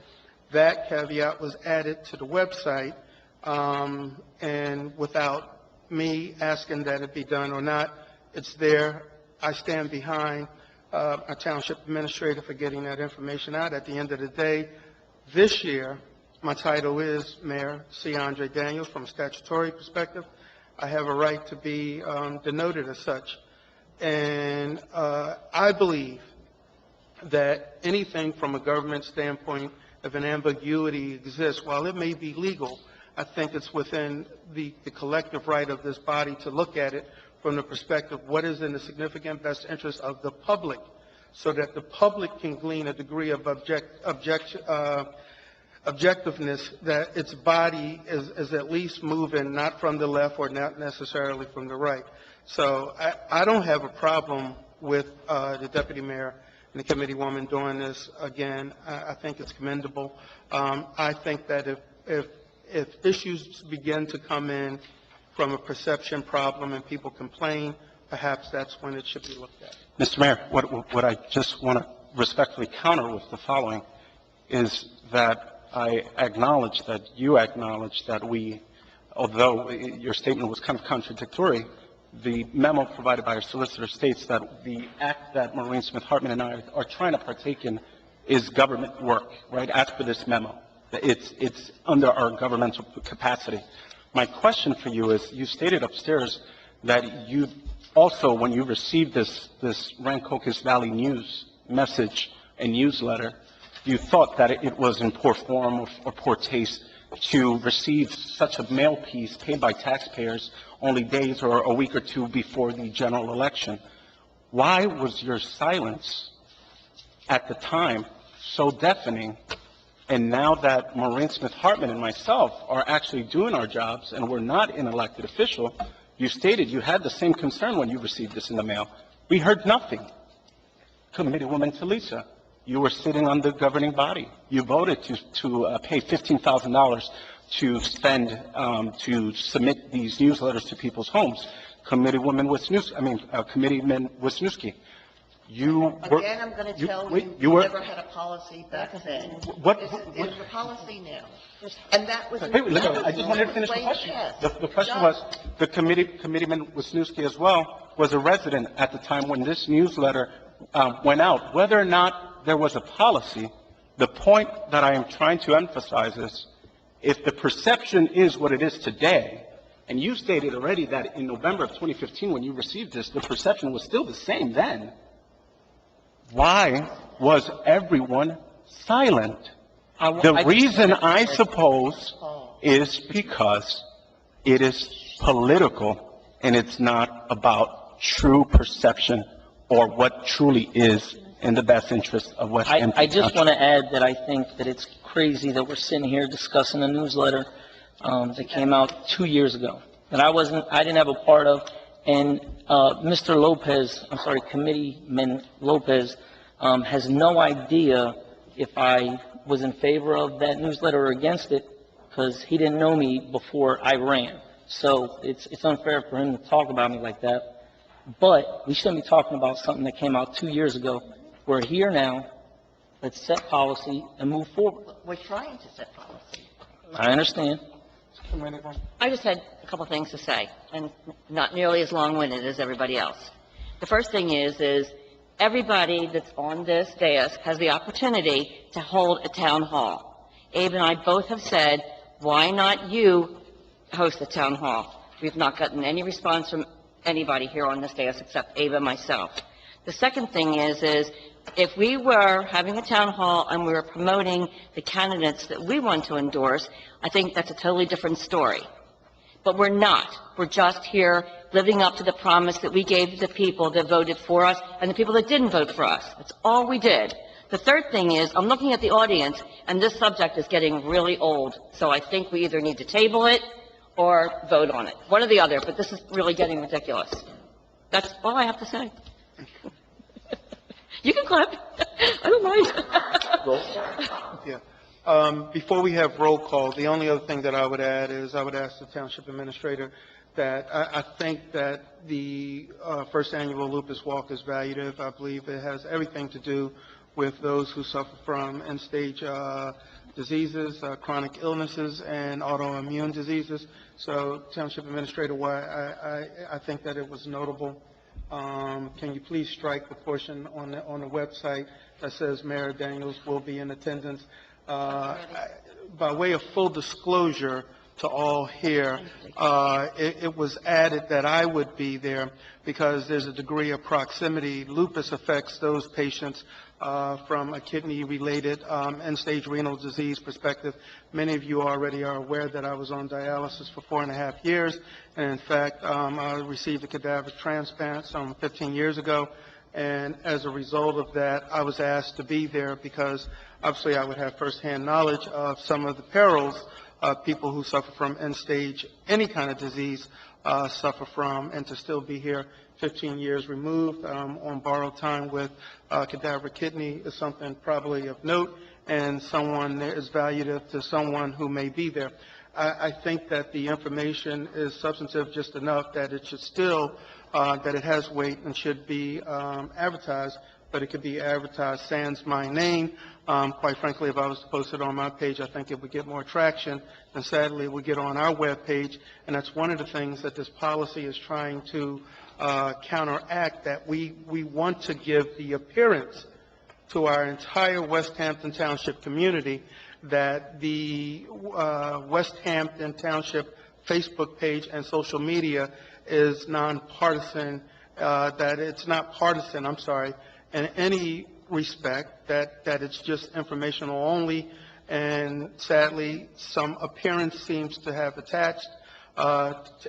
That caveat was added to the website, and without me asking that it be done or not, it's there. I stand behind our township administrator for getting that information out. At the end of the day, this year, my title is Mayor C. Andre Daniels. From a statutory perspective, I have a right to be denoted as such. And I believe that anything from a government standpoint, if an ambiguity exists, while it may be legal, I think it's within the collective right of this body to look at it from the perspective of what is in the significant best interest of the public, so that the public can glean a degree of objectiveness, that its body is at least moving not from the left or not necessarily from the right. So I don't have a problem with the Deputy Mayor and the Committeewoman doing this again. I think it's commendable. I think that if issues begin to come in from a perception problem and people complain, perhaps that's when it should be looked at. Mr. Mayor, what I just want to respectfully counter with the following is that I acknowledge that you acknowledge that we, although your statement was kind of contradictory, the memo provided by our solicitor states that the act that Maureen Smith-Hartman and I are trying to partake in is government work, right, as per this memo. It's under our governmental capacity. My question for you is, you stated upstairs that you also, when you received this Rancocas Valley News message and newsletter, you thought that it was in poor form or poor taste to receive such a mail piece paid by taxpayers only days or a week or 2 before the general election. Why was your silence at the time so deafening? And now that Maureen Smith-Hartman and myself are actually doing our jobs and we're not an elected official, you stated you had the same concern when you received this in the mail. We heard nothing. Committeewoman Talisa, you were sitting on the governing body. You voted to pay $15,000 to spend to submit these newsletters to people's homes. Committeeman Wisniewski, you were... Again, I'm going to tell you never had a policy back then. It's a policy now. And that was... I just wanted to finish the question. The question was, the Committeeman Wisniewski as well was a resident at the time when this newsletter went out. Whether or not there was a policy, the point that I am trying to emphasize is, if the perception is what it is today, And you stated already that in November of 2015, when you received this, the perception was still the same then. Why was everyone silent? The reason, I suppose, is because it is political and it's not about true perception or what truly is in the best interest of West Hampton. I just want to add that I think that it's crazy that we're sitting here discussing a newsletter that came out 2 years ago that I didn't have a part of, and Mr. Lopez, Committeeman Lopez, has no idea if I was in favor of that newsletter or against it, because he didn't know me before I ran. So it's unfair for him to talk about me like that. But we shouldn't be talking about something that came out 2 years ago. We're here now. Let's set policy and move forward. We're trying to set policy. I understand. I just had a couple things to say, and not nearly as long-winded as everybody else. The first thing is everybody that's on this dais has the opportunity to hold a town hall. Abe and I both have said, why not you host a town hall? We've not gotten any response from anybody here on this dais except Abe and myself. The second thing is if we were having a town hall and we were promoting the candidates that we want to endorse, I think that's a totally different story. But we're not. We're just here living up to the promise that we gave to the people that voted for us and the people that didn't vote for us. That's all we did. The third thing is, I'm looking at the audience, and this subject is getting really old. So I think we either need to table it or vote on it. One or the other, but this is really getting ridiculous. That's all I have to say. You can clap. I don't mind. Yeah. Before we have roll call, the only other thing that I would add is I would ask the Township Administrator that I think that the first annual Lupus Walk is valuable. I believe it has everything to do with those who suffer from end-stage diseases, chronic illnesses, and autoimmune diseases. So, Township Administrator, I think that it was notable. Can you please strike the portion on the website that says Mayor Daniels will be in attendance? By way of full disclosure to all here, it was added that I would be there because there's a degree of proximity. Lupus affects those patients from a kidney-related end-stage renal disease perspective. Many of you already are aware that I was on dialysis for 4.5 years, and in fact, I received a cadaver transplant some 15 years ago, and as a result of that, I was asked to be there because obviously I would have firsthand knowledge of some of the perils people who suffer from end-stage, any kind of disease, suffer from, and to still be here 15 years removed on borrowed time with cadaver kidney is something probably of note, and someone that is valued to someone who may be there. I think that the information is substantive just enough that it should still, that it has weight and should be advertised, but it could be advertised sans my name. Quite frankly, if I was to post it on my page, I think it would get more traction, and sadly, it would get on our web page, and that's one of the things that this policy is trying to counteract, that we want to give the appearance to our entire West Hampton Township community that the West Hampton Township Facebook page and social media is nonpartisan, that it's not partisan, in any respect, that it's just informational only, and sadly, some appearance seems to have attached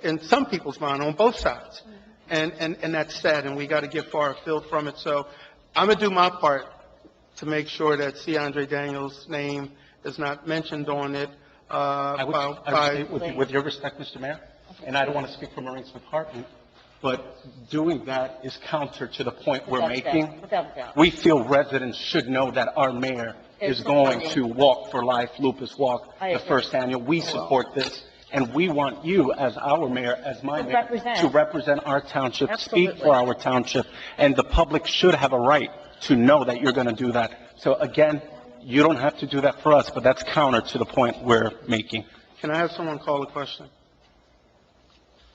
in some people's mind on both sides. And that's sad, and we got to get far afield from it. So I'm going to do my part to make sure that C. Andre Daniels' name is not mentioned on it. I would, with your respect, Mr. Mayor, and I don't want to speak for Maureen Smith-Hartman, but doing that is counter to the point we're making. Without doubt. We feel residents should know that our mayor is going to Walk for Life, Lupus Walk, the first annual. We support this, and we want you, as our mayor, as my mayor, to represent our township, speak for our township, and the public should have a right to know that you're going to do that. So again, you don't have to do that for us, but that's counter to the point we're making. Can I have someone call a question?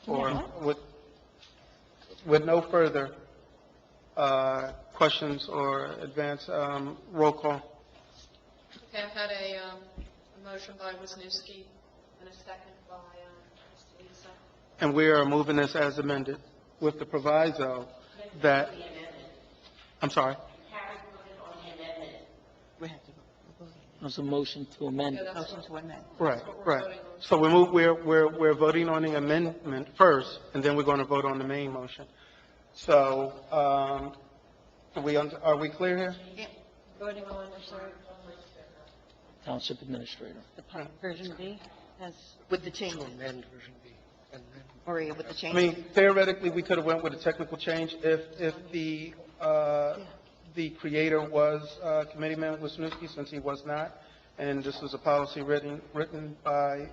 Or with no further questions or advance roll call? Okay, I've had a motion by Wisniewski and a second by Lisa. And we are moving this as amended with the proviso that, I'm sorry? We have to vote. There's a motion to amend. Motion to amend. Right, right. So we're voting on the amendment first, and then we're going to vote on the main motion. So, are we clear here? Voting on, I'm sorry, Township Administrator. version B has, With the changes. Maria, with the I changes. mean, theoretically, we could have went with a technical change if the creator was Committeeman Wisniewski, since he was not, and this was a policy written by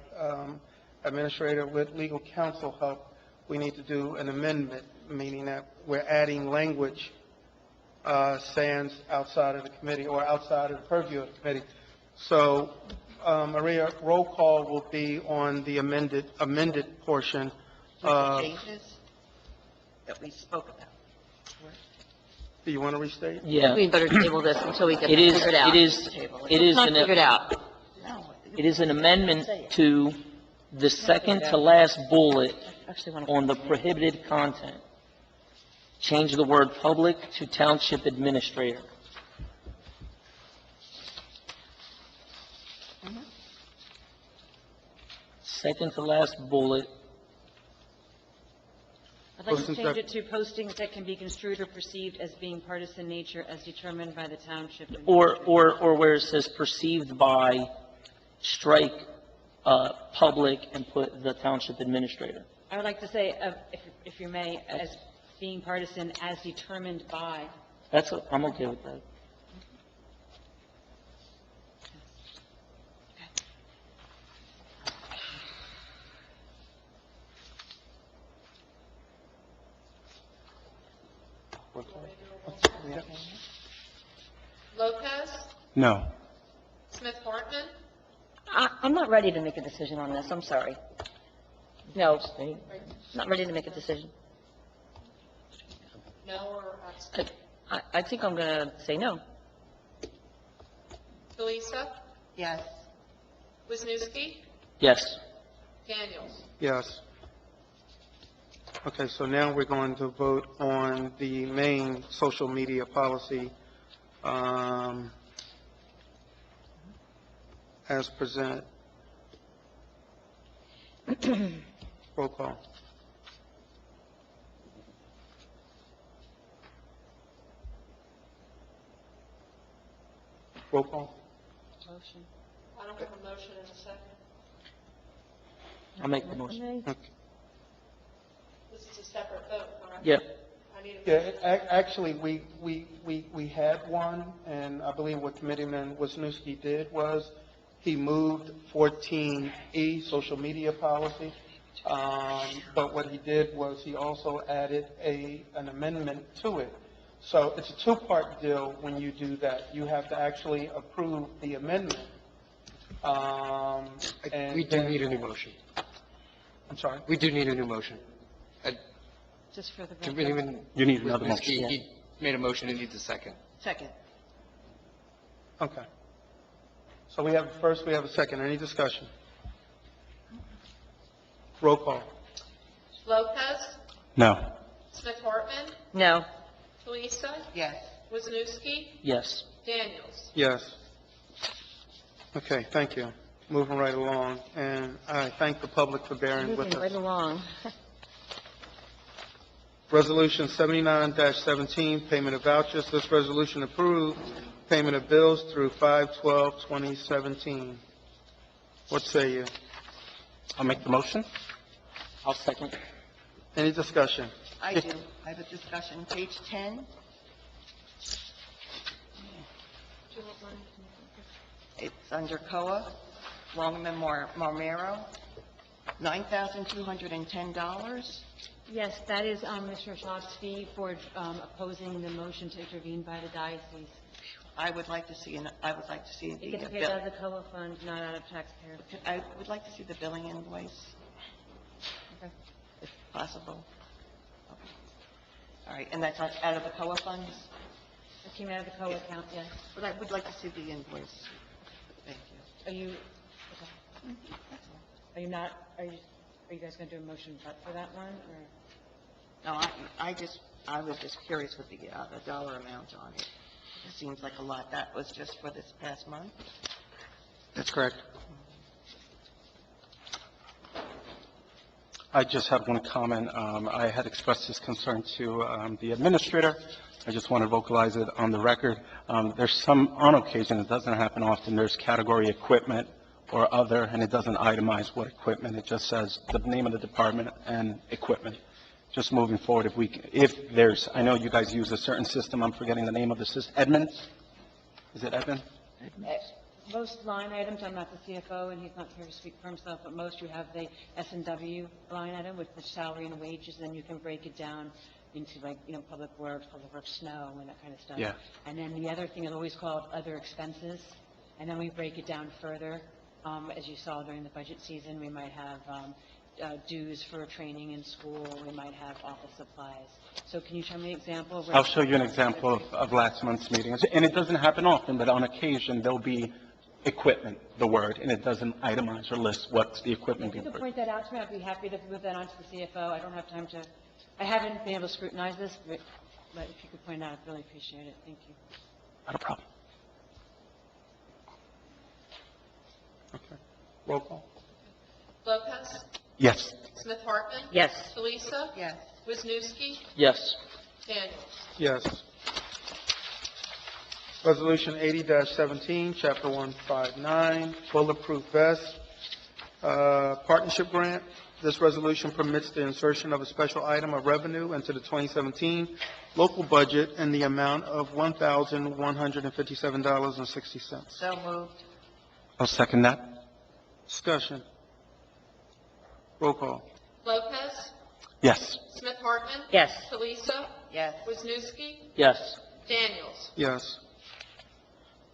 administrator with legal counsel help. We need to do an amendment, meaning that we're adding language sans outside of the committee or outside of the purview of the committee. So, Maria, roll call will be on the amended portion. With the changes that we spoke about. Do you want to restate? Yeah. We better table this until we get It that is, figured out. it is, it is, Not figured out. No. it is an amendment to the second to last bullet Actually, want to. on the prohibited content. Change the word public to township administrator. Second to last bullet, I'd like to Posting change sec- it to postings that can be construed or perceived as being partisan nature as determined by the township. or where it says perceived by, strike, public, and put the township administrator. I would like to say, if you may, as being partisan as determined by. I'm okay with that. Lopez, No. Smith Hartman, I'm not ready to make a decision on this, I'm sorry. No, not ready to make a decision. no or abstain. I think I'm going to say no. Delisa, Yes. Wisniewski, Yes. Daniels. Yes. Okay, so now we're going to vote on the main social media policy as presented. Roll call. Roll call. Motion. I don't have a motion in a second. I'll make the motion. Okay. This is a separate vote, correct? Yep. I need a Yeah, actually, we had one, and I believe what Committeeman Wisniewski did was he moved 14E, social media policy, but what he did was he also added an amendment to it. So it's a two-part deal when you do that. You have to actually approve the amendment. And We do need a new motion. I'm sorry? We do need a new motion. Just for the record. Committeeman You need another Wisniewski, motion. He made a motion, it needs a second. Second. Okay. So we have a second. Any discussion? Roll call. Lopez, No. Smith Hartman, No. Delisa, Yes. Wisniewski, Yes. Daniels. Yes. Okay, thank you. Moving right along, and I thank the public for bearing with Moving right us. along. Resolution 79-17, payment of vouchers. This resolution approves payment of bills through 5/12/2017. What say you? I'll make the motion. I'll second. Any discussion? I do. I have a discussion. Page 10. It's under COA, Longman Marmero, $9,210. Yes, that is Mr. Schaub's fee for opposing the motion to intervene by the diocese. I would like to see It the gets paid bill. out of the COA fund, not out of taxpayer. I would like to see the billing invoice, if possible. Okay. All right, and that's out of the COA funds? It came out of the COA account, yes. But I would like to see the invoice. Thank you. Are you, okay. Are you not, are you, Are you guys going to do a motion for that one, or? No, I was just curious with the dollar amount on it. It seems like a lot. That was just for this past month? That's correct. I just had one comment. I had expressed this concern to the administrator. I just want to vocalize it on the record. There's some, on occasion, it doesn't happen often, there's category equipment or other, and it doesn't itemize what equipment. It just says the name of the department and equipment. Just moving forward, if there's, I know you guys use a certain system, I'm forgetting the name of the system, Edmunds? Is it Edmund? Most line items, I'm not the CFO, and he's not here to speak for himself, but most you have the S&W line item with the salary and wages, and you can break it down into public works snow, and that kind of stuff. Yeah. And then the other thing is always called other expenses, and then we break it down further. As you saw during the budget season, we might have dues for training in school, we might have office supplies. So can you show me an example of where? I'll show you an example of last month's meeting. And it doesn't happen often, but on occasion, there'll be equipment, the word, and it doesn't itemize or list what's the equipment If you being could purchased. point that out to me, I'd be happy to move that on to the CFO. I don't have time to, I haven't been able to scrutinize this, but if you could point it out, I'd really appreciate it. Thank you. Not a problem. Okay. Roll call. Lopez, Yes. Smith Hartman, Yes. Delisa, Yes. Wisniewski, Yes. Daniels. Yes. Resolution 80-17, Chapter 159, Bulletproof Vest, Partnership Grant. This resolution permits the insertion of a special item of revenue into the 2017 local budget in the amount of $1,157.60. So moved. I'll second that. Discussion. Roll call. Lopez, Yes. Smith Hartman, Yes. Delisa, Yes. Wisniewski, Yes. Daniels. Yes.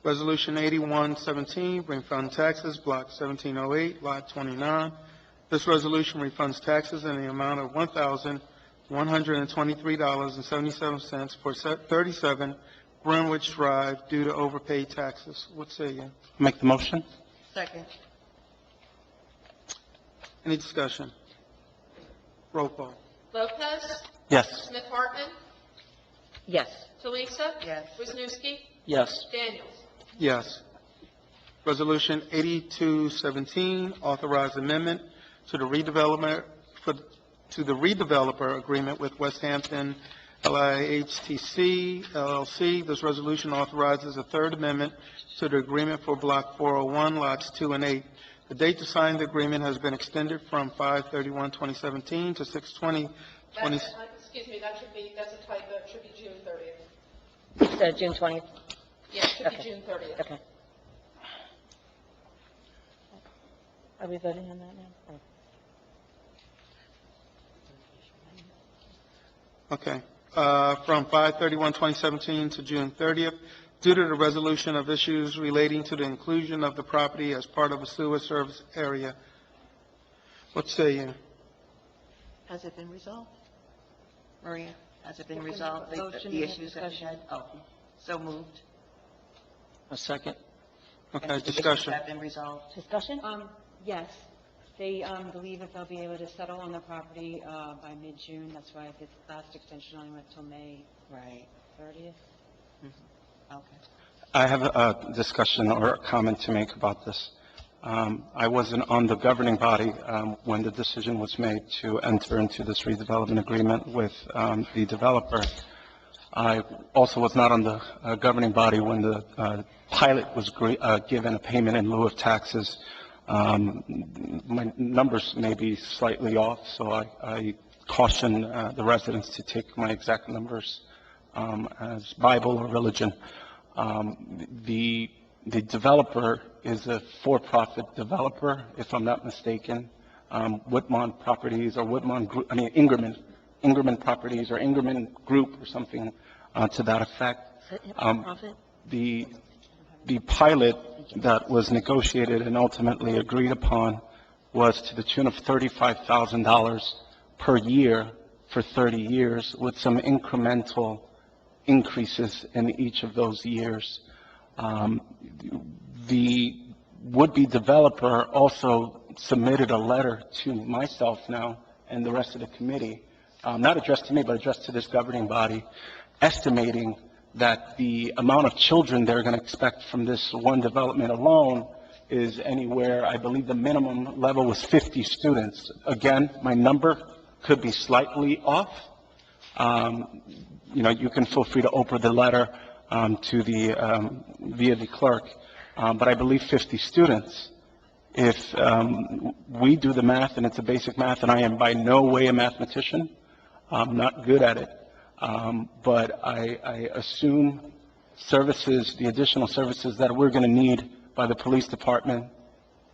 Resolution 81-17, bring fund taxes, Block 1708, Lot 29. This resolution refunds taxes in the amount of $1,123.77 for 37 Greenwich Drive due to overpaid taxes. What say you? Make the motion? Second. Any discussion? Roll call. Lopez, Yes. Smith Hartman, Yes. Delisa, Yes. Wisniewski, Yes. Daniels. Yes. Resolution 82-17, authorized amendment to the redeveloper agreement with West Hampton LIHTC LLC. This resolution authorizes a third amendment to the agreement for Block 401, Lots 2 and 8. The date to sign the agreement has been extended from 5/31/2017 to 6/20/20. Excuse me, that's a typo, it should be June 30th. So June 20th? Yeah, it should be Okay. June 30th. Okay. Are we voting on that now? Okay. From 5/31/2017 to June 30th, due to the resolution of issues relating to the inclusion of the property as part of a sewer service area. What say you? Has it been resolved? Maria, has it been It's been resolved, motion the and issues that we discussion. had? Oh, so moved. A second. Okay, And the issues discussion. have been resolved. Discussion? Yes, they believe that they'll be able to settle on the property by mid-June. That's why this last extension only went till May Right. 30th. Okay. I have a discussion or a comment to make about this. I wasn't on the governing body when the decision was made to enter into this redevelopment agreement with the developer. I also was not on the governing body when the pilot was given a payment in lieu of taxes. My numbers may be slightly off, so I caution the residents to take my exact numbers as Bible or religion. The developer is a for-profit developer, if I'm not mistaken. Whitmont Properties or Ingerman Properties or Ingerman Group or something to that effect. Profit? The pilot that was negotiated and ultimately agreed upon was to the tune of $35,000 per year for 30 years with some incremental increases in each of those years. The would-be developer also submitted a letter to myself now and the rest of the committee, not addressed to me, but addressed to this governing body, estimating that the amount of children they're going to expect from this one development alone is anywhere, I believe the minimum level was 50 students. Again, my number could be slightly off. You can feel free to open the letter to the via the clerk, but I believe 50 students. If we do the math, and it's a basic math, and I am by no way a mathematician, I'm not good at it, but I assume services, the additional services that we're going to need by the police department,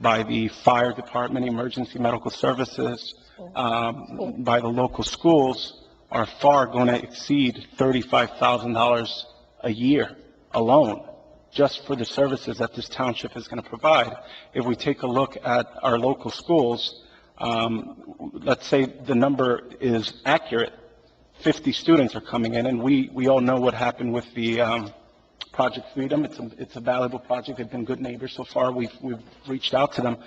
by the fire department, emergency medical services, by the local schools, are far going to exceed $35,000 a year alone, just for the services that this township is going to provide. If we take a look at our local schools, let's say the number is accurate, 50 students are coming in, and we all know what happened with the Project Freedom. It's a valuable project. They've been good neighbors so far. We've reached out to them,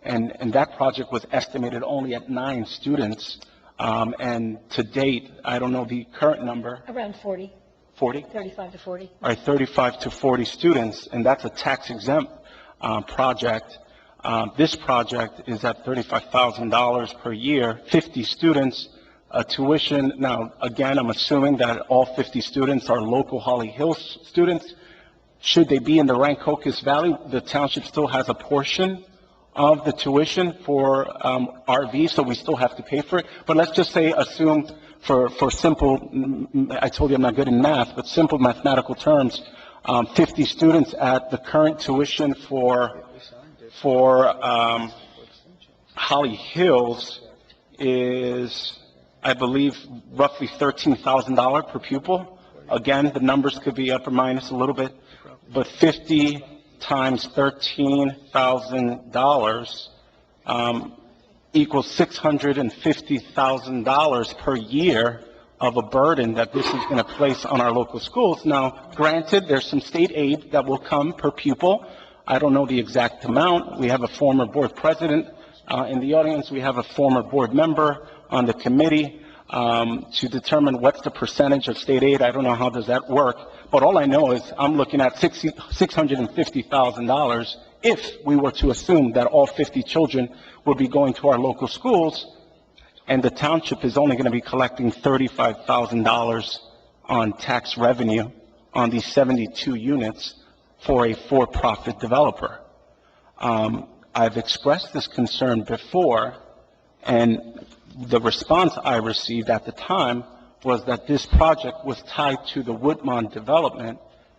and that project was estimated only at 9 students, and to date, I don't know the current number. Around 40, 40? 35 to 40. All right, 35 to 40 students, and that's a tax-exempt project. This project is at $35,000 per year, 50 students, tuition. Now, again, I'm assuming that all 50 students are local Holly Hills students. Should they be in the Rancocas Valley, the township still has a portion of the tuition for RV, so we still have to pay for it. But let's just say, assume for simple, I told you I'm not good in math, but simple mathematical terms, 50 students at the current tuition for Holly Hills is, I believe, roughly $13,000 per pupil. Again, the numbers could be up or minus a little bit, but 50 times $13,000 equals $650,000 per year of a burden that this is going to place on our local schools. Now, granted, there's some state aid that will come per pupil. I don't know the exact amount. We have a former board president in the audience. We have a former board member on the committee to determine what's the percentage of state aid. I don't know how does that work, but all I know is I'm looking at $650,000 if we were to assume that all 50 children will be going to our local schools, and the township is only going to be collecting $35,000 on tax revenue on these 72 units for a for-profit developer. I've expressed this concern before, and the response I received at the time was that this project was tied to the Woodmont development,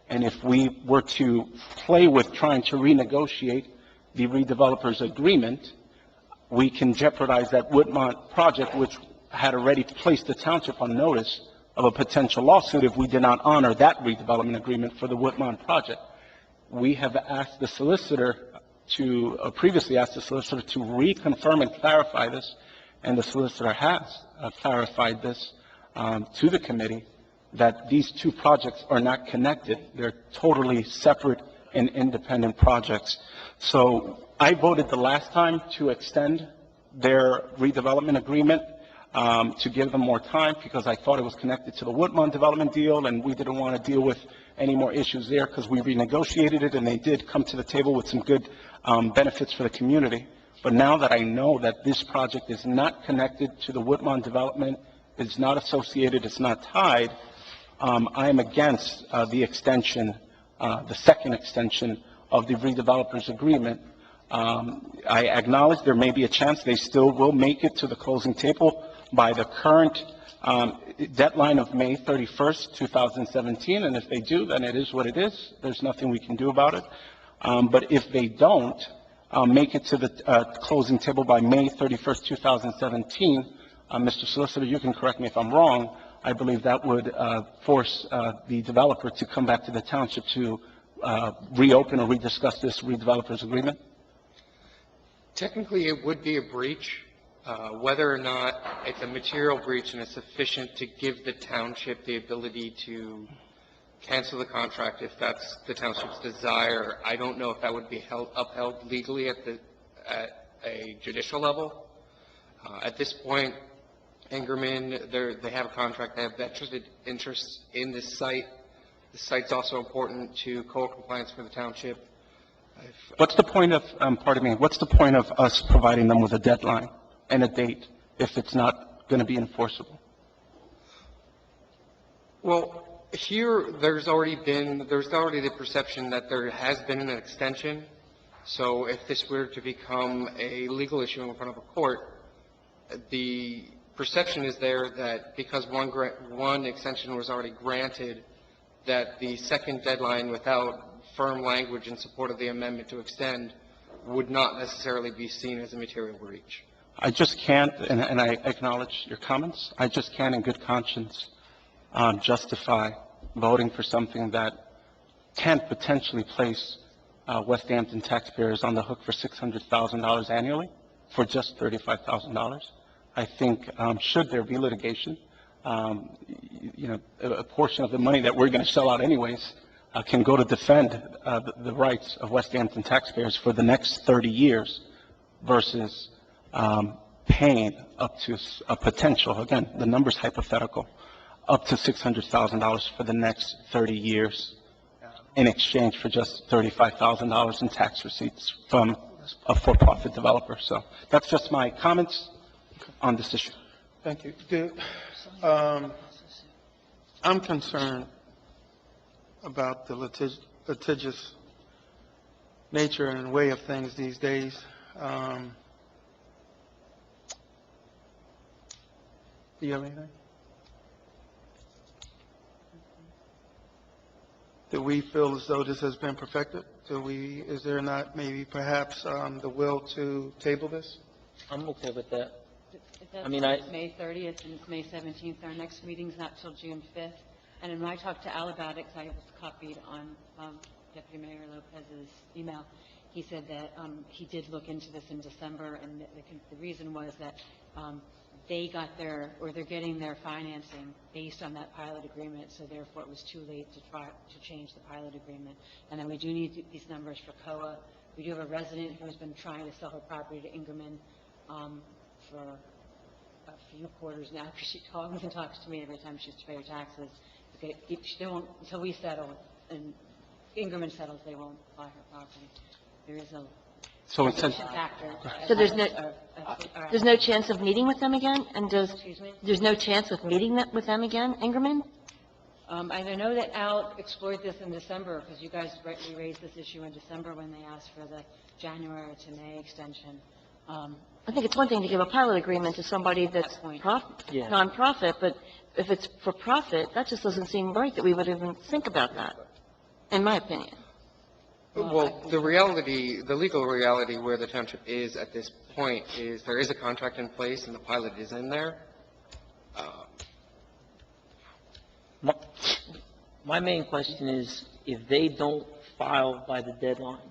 and if we were to play with trying to renegotiate the redeveloper's agreement, we can jeopardize that Woodmont project, which had already placed the township on notice of a potential lawsuit if we did not honor that redevelopment agreement for the Woodmont project. We have asked the solicitor previously asked the solicitor to reconfirm and clarify this, and the solicitor has clarified this to the committee, that these two projects are not connected. They're totally separate and independent projects. So I voted the last time to extend their redevelopment agreement to give them more time, because I thought it was connected to the Woodmont development deal, and we didn't want to deal with any more issues there because we renegotiated it, and they did come to the table with some good benefits for the community. But now that I know that this project is not connected to the Woodmont development, it's not associated, it's not tied, I am against the extension, the second extension of the redevelopers agreement. I acknowledge there may be a chance they still will make it to the closing table by the current deadline of May 31st, 2017, and if they do, then it is what it is. There's nothing we can do about it. But if they don't make it to the closing table by May 31st, 2017, Mr. Solicitor, you can correct me if I'm wrong, I believe that would force the developer to come back to the township to reopen or rediscuss this redevelopers agreement? Technically, it would be a breach. Whether or not it's a material breach and it's sufficient to give the township the ability to cancel the contract if that's the township's desire, I don't know if that would be upheld legally at at a judicial level. At this point, Ingerman, they have a contract, they have vested interests in this site. The site's also important to code compliance for the township. What's the point of, pardon me, what's the point of us providing them with a deadline and a date if it's not going to be enforceable? Well, here, there's already the perception that there has been an extension. So if this were to become a legal issue in front of a court, the perception is there that because one extension was already granted, that the second deadline without firm language in support of the amendment to extend would not necessarily be seen as a material breach. I just can't, and I acknowledge your comments, I just can't in good conscience justify voting for something that can potentially place West Hampton taxpayers on the hook for $600,000 annually for just $35,000. I think should there be litigation, a portion of the money that we're going to shell out anyways can go to defend the rights of West Hampton taxpayers for the next 30 years versus paying up to a potential, again, the number's hypothetical, up to $600,000 for the next 30 years in exchange for just $35,000 in tax receipts from a for-profit developer. So that's just my comments on this issue. Thank you. I'm concerned about the litigious nature and way of things these days. Do you have anything? Do we feel as though this has been perfected? Is there not maybe perhaps the will to table this? I'm okay with that. That's I mean, May 30th and it's May 17th. Our next meeting's not till June 5th. And when I talked to Al about it, because I was copied on Deputy Mayor Lopez's email, he said that he did look into this in December, and the reason was that they're getting their financing based on that pilot agreement, so therefore it was too late to change the pilot agreement. And then we do need these numbers for COA. We do have a resident who has been trying to sell her property to Ingerman for a few quarters now, because she talks to me every time she has to pay her taxes. They won't, until we settle and Ingerman settles, they won't buy her property. There is a So it's factor. So there's no chance of meeting with them again? And Excuse me? there's no chance of meeting with them again, Ingerman? And I know that Al explored this in December, because you guys rightly raised this issue in December when they asked for the January to May extension. I think it's one thing to give a pilot agreement to somebody that's Yeah. nonprofit, but if it's for profit, that just doesn't seem right that we would even think about that, in my opinion. Well, the legal reality where the township is at this point is there is a contract in place and the pilot is in there. My main question is, if they don't file by the deadline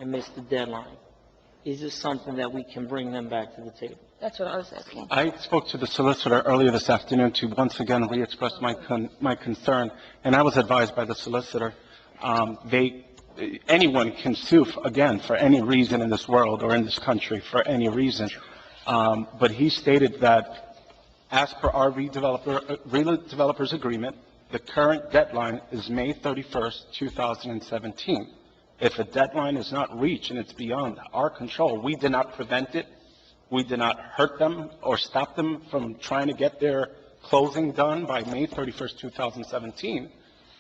and miss the deadline, is this something that we can bring them back to the table? That's what I was asking. I spoke to the solicitor earlier this afternoon to once again re-express my concern, and I was advised by the solicitor, anyone can sue, again, for any reason in this world or in this country, for any reason. But he stated that as per our redevelopers agreement, the current deadline is May 31st, 2017. If a deadline is not reached and it's beyond our control, we did not prevent it. We did not hurt them or stop them from trying to get their closing done by May 31st, 2017.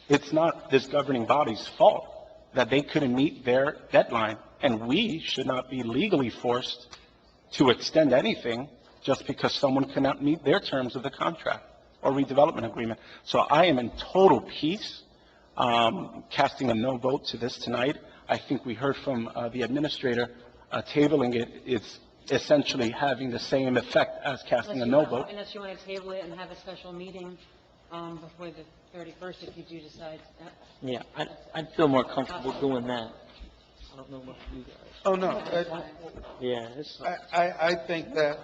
It's not this governing body's fault that they couldn't meet their deadline, and we should not be legally forced to extend anything just because someone cannot meet their terms of the contract or redevelopment agreement. So I am in total peace casting a no vote to this tonight. I think we heard from the administrator tabling it is essentially having the same effect as casting a no vote. Unless you want to table it and have a special meeting before the 31st, if you do decide. Yeah, I'd feel more comfortable doing that. I don't know what you guys. Oh, no. Yeah, I think that,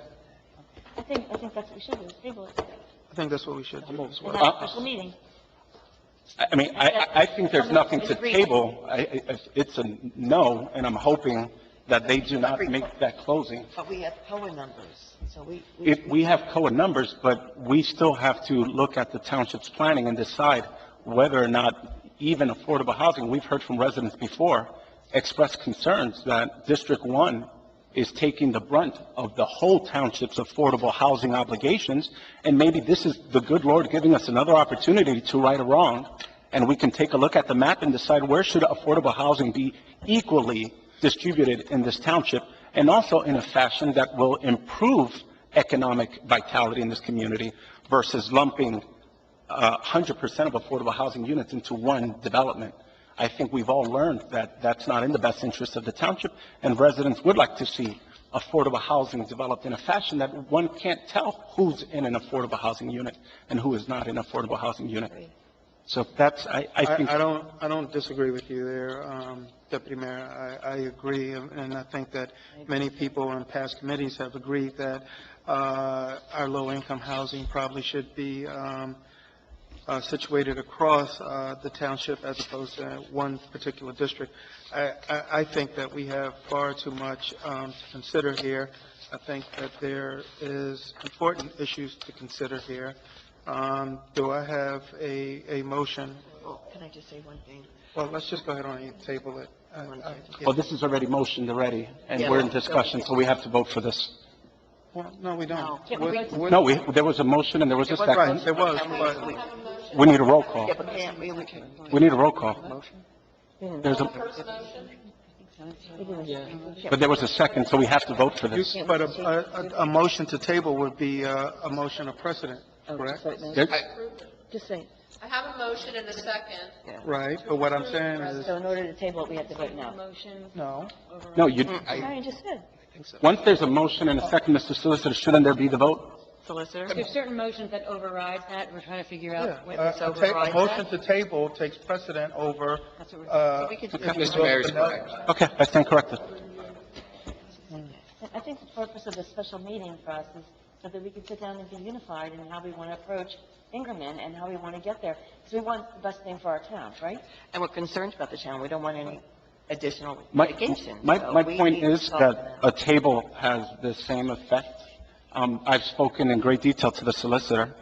I think that's what we should do, table it. I think that's what we should do as And well. have a special meeting. I mean, I think there's nothing to table. It's a no, and I'm hoping that they do not make that closing. But we have COA numbers, so we. We have COA numbers, but we still have to look at the township's planning and decide whether or not even affordable housing, we've heard from residents before, express concerns that District 1 is taking the brunt of the whole township's affordable housing obligations, and maybe this is the good Lord giving us another opportunity to right a wrong, and we can take a look at the map and decide where should affordable housing be equally distributed in this township, and also in a fashion that will improve economic vitality in this community versus lumping 100% of affordable housing units into one development. I think we've all learned that that's not in the best interest of the township, and residents would like to see affordable housing developed in a fashion that one can't tell who's in an affordable housing unit and who is not in an affordable housing unit. So that's, I think... I don't disagree with you there, Deputy Mayor. I agree, and I think that many people in past committees have agreed that our low-income housing probably should be situated across the township as opposed to one particular district. I think that we have far too much to consider here. I think that there is important issues to consider here. Do I have a motion? Can I just say one thing? Well, let's just go ahead and table it. Well, this is already motioned already, and we're in discussion, so we have to vote for this. Well, no, we don't. No, there was a motion and there was a second. Right, there was, but We need a roll call. Yeah, but can't we? We need a roll call. There's a, First motion? but there was a second, so we have to vote for this. but a motion to table would be a motion of precedent, correct? Just say, I have a motion and a second. Right, but what I'm saying is, so in order to table it, we have to vote no. Motion. no. No, Brian just said. once there's a motion and a second, Mr. Solicitor, shouldn't there be the vote? Solicitor? There's certain motions that override that. We're trying to figure out Yeah, what a this overrides. a motion to table takes precedent over, That's what We could just- Mr. Mayor is correct. Okay, I stand corrected. I think the purpose of this special meeting for us is so that we can sit down and be unified in how we want to approach Ingerman and how we want to get there. Because we want the best thing for our town, right? And we're concerned about the town. We don't want any additional My litigation. my So we point need to is solve that a table has the same effect. I've spoken in great detail to the solicitor,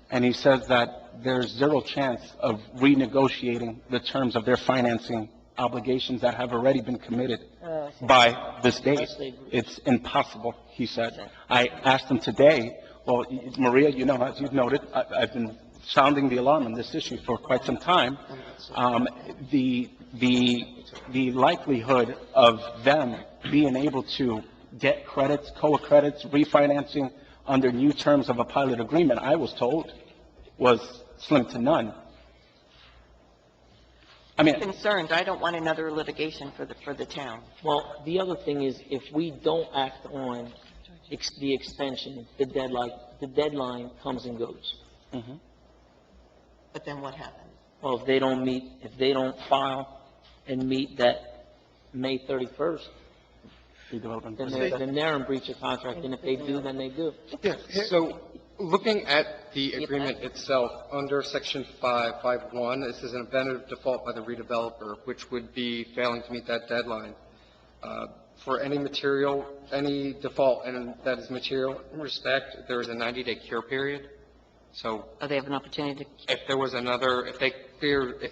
and he says that there's zero chance of renegotiating the terms of their financing obligations that have already been committed by this date. It's impossible, he said. I asked him today, well, Maria, you know, as you've noted, I've been sounding the alarm on this issue for quite some time. The likelihood of them being able to get credits, COA credits, refinancing under new terms of a pilot agreement, I was told, was slim to none. I mean, concerned. I don't want another litigation for the town. Well, the other thing is, if we don't act on the extension, the deadline comes and goes. But then what happens? Well, if they don't file and meet that May 31st, then they're in breach of contract, and if they do, then they do. So, looking at the agreement itself, under Section 551, this is an event of default by the redeveloper, which would be failing to meet that deadline. For any default, and that is material in respect, there is a 90-day cure period. So Oh, they have an opportunity to, if there was another, if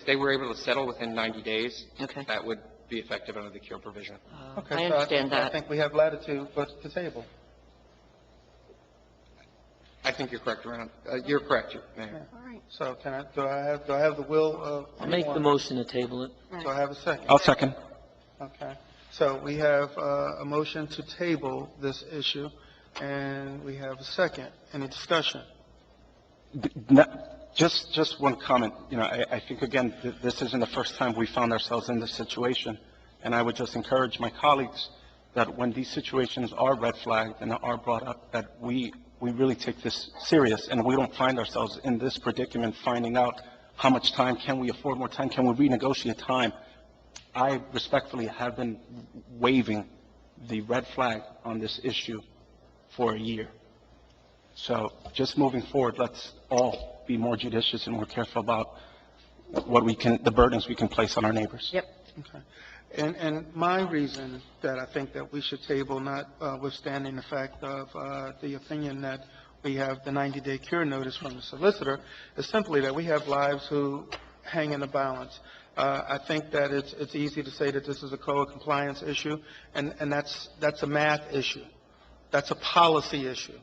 they were able to settle within 90 days, Okay. that would be effective under the cure provision. Okay, I so understand I that. think we have latitude, but to table. I think you're correct, you're correct, Mayor. All right. So do I have the will of I'll make the anyone? motion to table it. Do I have a second? I'll second. Okay. So we have a motion to table this issue, and we have a second. Any discussion? Just one comment. You know, I think, again, this isn't the first time we found ourselves in this situation, and I would just encourage my colleagues that when these situations are red flagged and are brought up, that we really take this serious, and we don't find ourselves in this predicament finding out how much time, can we afford more time, can we renegotiate time. I respectfully have been waving the red flag on this issue for a year. So just moving forward, let's all be more judicious and more careful about the burdens we can place on our neighbors. yep. Okay. And my reason that I think that we should table, notwithstanding the fact of the opinion that we have the 90-day cure notice from the solicitor, is simply that we have lives who hang in the balance. I think that it's easy to say that this is a code compliance issue, and that's a math issue. That's a policy issue,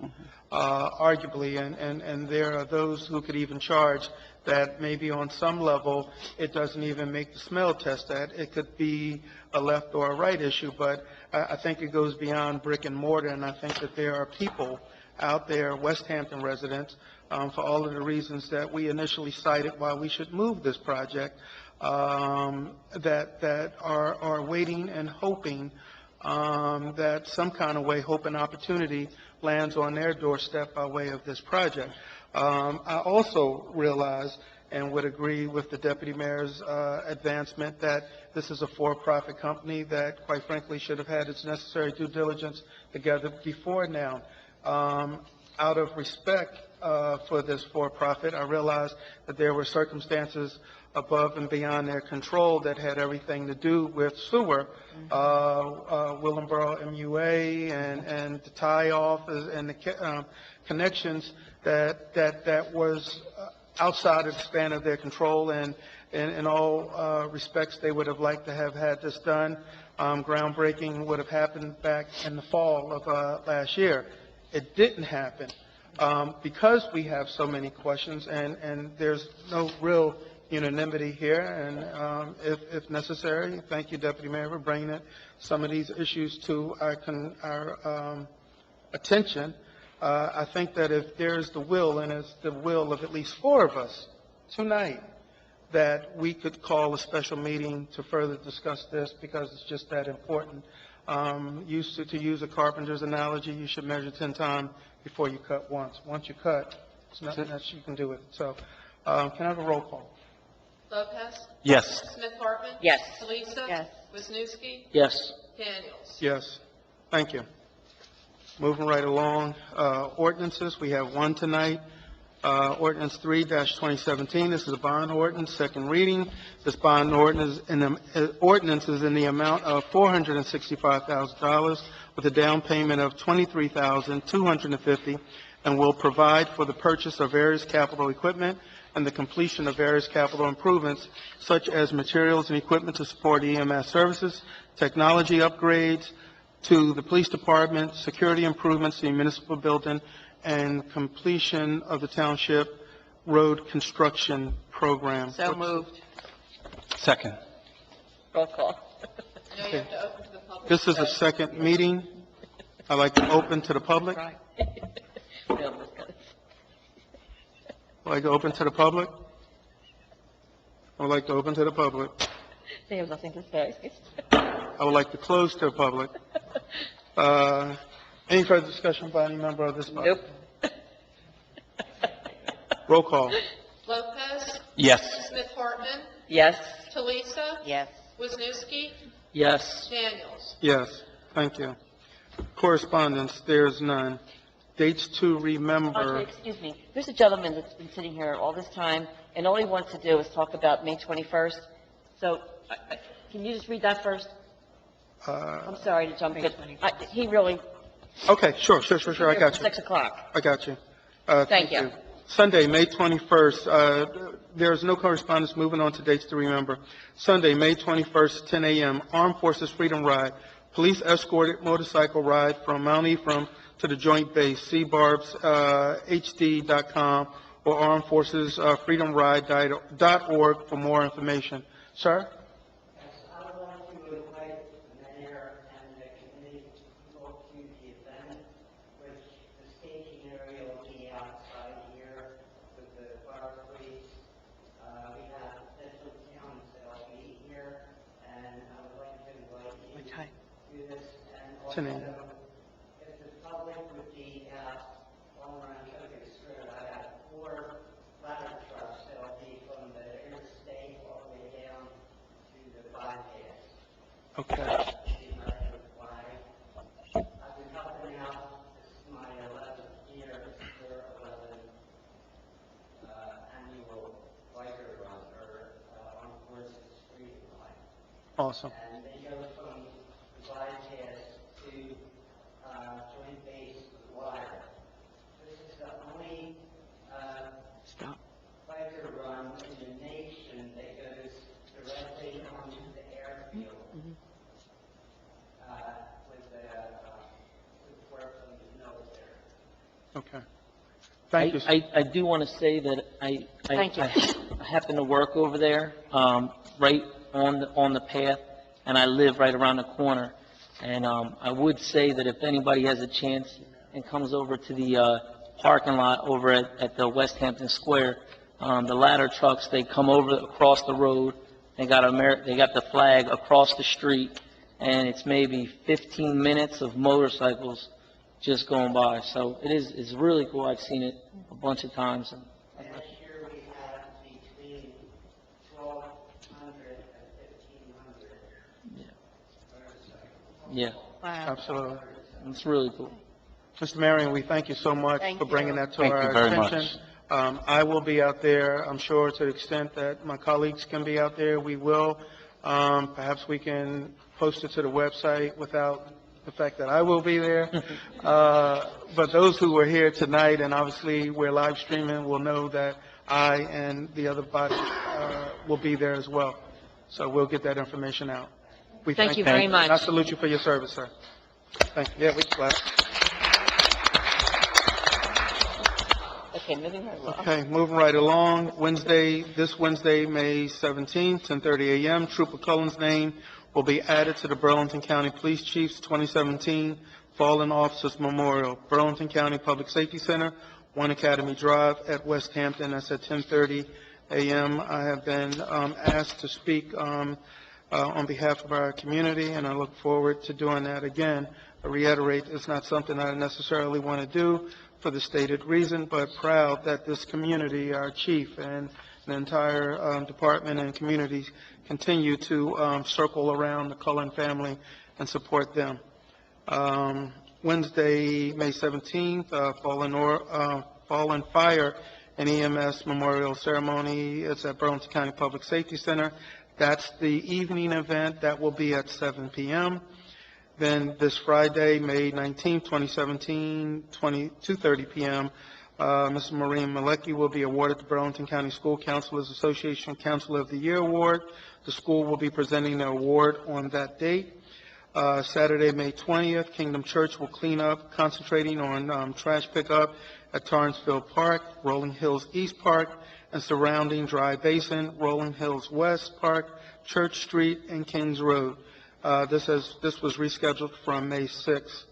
arguably, and there are those who could even charge that maybe on some level it doesn't even make the smell test, that it could be a left or a right issue, but I think it goes beyond brick and mortar, and I think that there are people out there, West Hampton residents, for all of the reasons that we initially cited why we should move this project, that are waiting and hoping that some kind of way, hope and opportunity lands on their doorstep by way of this project. I also realize and would agree with the Deputy Mayor's advancement that this is a for-profit company that, quite frankly, should have had its necessary due diligence together before now. Out of respect for this for-profit, I realized that there were circumstances above and beyond their control that had everything to do with sewer, Willenboro MUA and the tie-off and the connections that was outside of the span of their control, and in all respects, they would have liked to have had this done. Groundbreaking would have happened back in the fall of last year. It didn't happen because we have so many questions, and there's no real unanimity here, and if necessary, thank you, Deputy Mayor, for bringing some of these issues to our attention. I think that if there's the will, and it's the will of at least 4 of us tonight, that we could call a special meeting to further discuss this, because it's just that important. To use a carpenter's analogy, you should measure 10 times before you cut once. Once you cut, there's nothing else you can do with it. So, can I have a roll call? Lopez? Yes. Smith Hartman? Yes. Delisa? Yes. Wisniewski? Yes. Daniels? Yes. Thank you. Moving right along, ordinances, we have one tonight. Ordinance 3-2017, this is a bond ordinance, second reading. This bond ordinance is in the amount of $465,000 with a down payment of $23,250, and will provide for the purchase of various capital equipment and the completion of various capital improvements, such as materials and equipment to support EMS services, technology upgrades to the police department, security improvements to the municipal building, and completion of the township road construction program. So moved. Second. Roll call. No, you have to open to the public. This is a second meeting. I'd like to open to the public. Right. I'd like to open to the public. I would like to open to the public. They have nothing to say. I would like to close to the public. Any further discussion by any member of this body? Nope. Roll call. Lopez? Yes. Smith Hartman? Yes. Delisa? Yes. Wisniewski? Yes. Daniels? Yes, thank you. Correspondence, there's none. Dates to remember. Andre, excuse me. There's a gentleman that's been sitting here all this time, and all he wants to do is talk about May 21st. So, can you just read that first? I'm sorry to jump in. He really... Okay, sure, I got you. 6 o'clock. I got you. Thank you. Sunday, May 21st, there is no correspondence. Moving on to dates to remember. Sunday, May 21st, 10 a.m., Armed Forces Freedom Ride. Police escorted motorcycle ride from Mount Ephraim to the Joint Base. See barbshd.com or armedforcesfreedomride.org for more information. Sir? Yes, I would like to invite the mayor and the committee people to the event, which the staging area will be outside here with the fire police. We have official towns that will be here, and I would like to invite you to this. And also, 10 a.m. if the public would be all around Sugar Street, I have 4 ladder trucks that will be from the interstate all the way down to the bypass. Okay. The American flag. I've been helping out. This is my 11th year. This is their 11th annual biker run or on Forces Freedom Ride. Awesome. And they Thank you, sir. I do want to say that Thank you. I happen to work over there, right on the path, and I live right around the corner. And I would say that if anybody has a chance and comes over to the parking lot over at the West Hampton Square, the ladder trucks, they come over across the road. They got the flag across the street, and it's maybe 15 minutes of motorcycles just going by. So it's really cool. I've seen it a bunch of times. And Last year we had between 1,200 and 1,500 motorcycles. yeah, Wow. Absolutely. it's really cool. Mr. Marion, we thank you so much Thank for bringing you. that to Thank you our very attention. I will be out there, I'm sure, to the extent that my colleagues can be out there, we will. Perhaps we can post it to the website without the fact that I will be there. But those who were here tonight, and obviously we're live streaming, will know that I and the other body will be there as well. So we'll get that information out. We Thank you very much. And I salute you for your service, sir. Thank you. Yeah, we clap. Okay, moving right along. Okay, moving right along. This Wednesday, May 17th, 10:30 a.m., Trooper Cullen's name will be added to the Burlington County Police Chief's 2017 Fallen Officers Memorial, Burlington County Public Safety Center, 1 Academy Drive at West Hampton. That's at 10:30 a.m. I have been asked to speak on behalf of our community, and I look forward to doing that again. I reiterate, it's not something I necessarily want to do for the stated reason, but proud that this community, our chief, and the entire department and communities continue to circle around the Cullen family and support them. Wednesday, May 17th, Fallen Fire and EMS Memorial Ceremony. It's at Burlington County Public Safety Center. That's the evening event. That will be at 7 p.m. Then this Friday, May 19th, 2017, 2:30 p.m., Mr. Maureen Malecki will be awarded the Burlington County School Counselors Association Counselor of the Year Award. The school will be presenting the award on that date. Saturday, May 20th, Kingdom Church will clean up, concentrating on trash pickup at Torranceville Park, Rolling Hills East Park, and surrounding Dry Basin, Rolling Hills West Park, Church Street, and Kings Road. This was rescheduled from May 6th.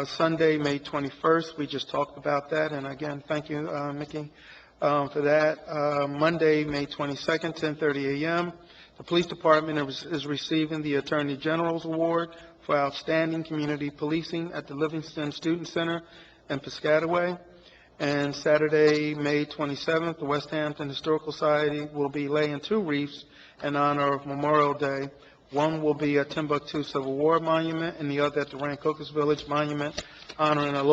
Sunday, May 21st, we just talked about that, and again, thank you, Mickey, for that. Monday, May 22nd, 10:30 a.m., the Police Department is receiving the Attorney General's Award for Outstanding Community Policing at the Livingston Student Center in Piscataway. And Saturday, May 27th, the West Hampton Historical Society will be laying 2 wreaths in honor of Memorial Day. One will be at Timbuktu Civil War Monument, and the other at the Rancocas Village Monument, honoring a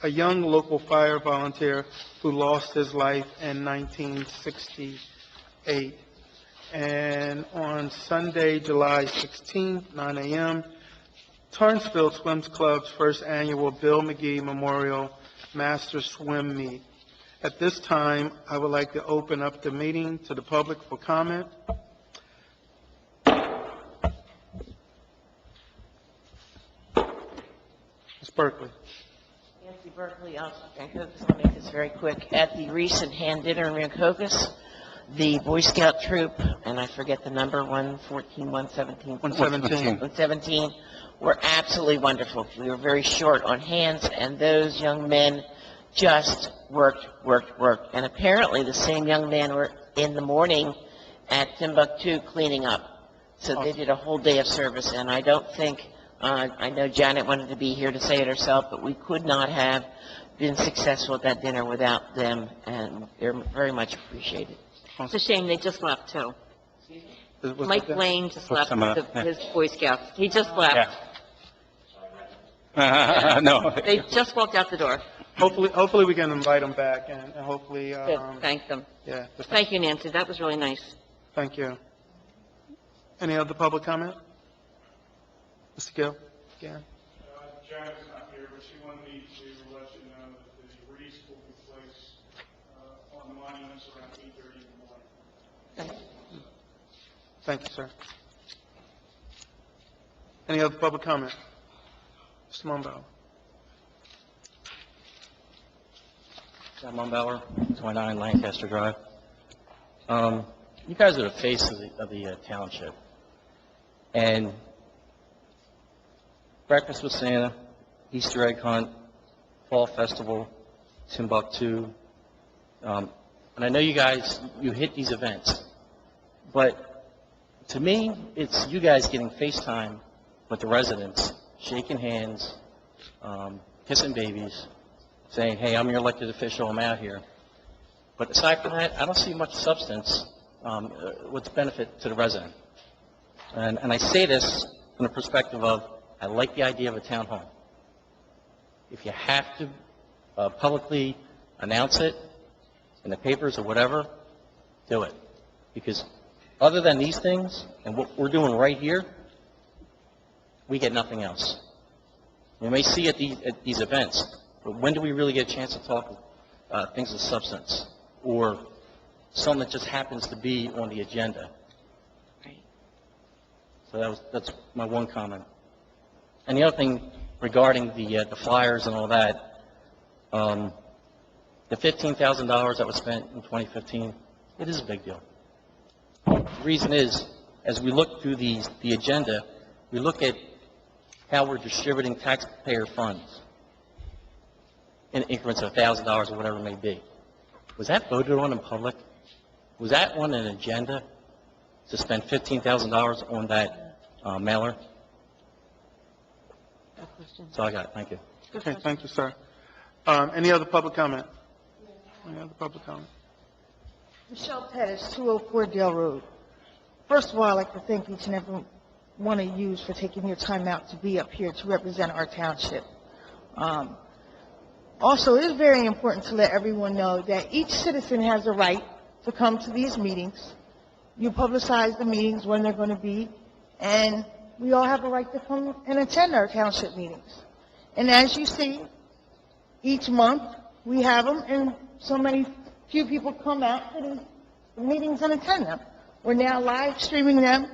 young local fire volunteer who lost his life in 1968. And on Sunday, July 16th, 9 a.m., Torranceville Swim Club's first annual Bill McGee Memorial Master Swim Meet. At this time, I would like to open up the meeting to the public for comment. Ms. Berkeley. Nancy Berkeley, Rancocas. I'll make this very quick. At the recent hand dinner in Rancocas, the Boy Scout troop, and I forget the number, 114, 117? 117, were absolutely wonderful. We were very short on hands, and those young men just worked. And apparently the same young men were in the morning at Timbuktu cleaning up. So they did a whole day of service, and I don't think, I know Janet wanted to be here to say it herself, but we could not have been successful at that dinner without them, and they're very much appreciated. It's a shame they just left, too. Was Mike that- Blaine just left some of with that, his Boy Scouts. He just left. Yeah. No. They just walked out the door. Hopefully we can invite them back, and hopefully, Good, thank them. yeah. Thank you, Nancy, that was really nice. Thank you. Any other public comment? Mr. Gill? Again? Janet's not here, but she wanted me to let you know that the wreaths will be placed on the monuments around 8:30 in the morning. Thank you, sir. Any other public comment? Mr. Mumbo? Sam Mumbauer, 29 Lancaster Drive. You guys are the face of the township. And Breakfast with Santa, Easter egg hunt, Fall Festival, Timbuktu. And I know you guys, you hit these events. But to me, it's you guys getting FaceTime with the residents, shaking hands, kissing babies, saying, hey, I'm your elected official, I'm out here. But aside from that, I don't see much substance with the benefit to the resident. And I say this from the perspective of, I like the idea of a town hall. If you have to publicly announce it in the papers or whatever, do it. Because other than these things and what we're doing right here, we get nothing else. We may see at these events, but when do we really get a chance to talk things of substance or something that just happens to be on the agenda? Right. So that's my one comment. And the other thing regarding the flyers and all that, the $15,000 that was spent in 2015, it is a big deal. The reason is, as we look through the agenda, we look at how we're distributing taxpayer funds in increments of $1,000 or whatever it may be. Was that voted on in public? Was that on an agenda to spend $15,000 on that mailer? That's all I got. Thank you. Okay, thank you, sir. Any other public comment? Any other public comment? Michelle Pettis, 204 Dale Road. First of all, I'd like to thank each and every one of you for taking your time out to be up here to represent our township. Also, it is very important to let everyone know that each citizen has a right to come to these meetings. You publicize the meetings, when they're going to be, and we all have a right to come and attend our township meetings. And as you see, each month we have them, and so many few people come out to the meetings and attend them. We're now live streaming them,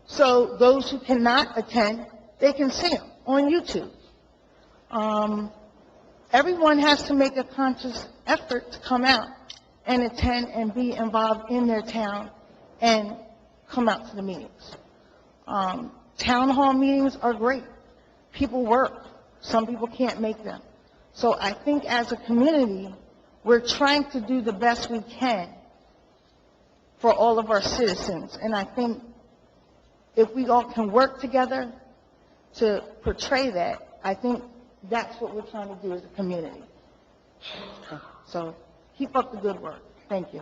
so those who cannot attend, they can see them on YouTube. Everyone has to make a conscious effort to come out and attend and be involved in their town and come out to the meetings. Town hall meetings are great. People work. Some people can't make them. So I think as a community, we're trying to do the best we can for all of our citizens. And I think if we all can work together to portray that, I think that's what we're trying to do as a community. So keep up the good work. Thank you.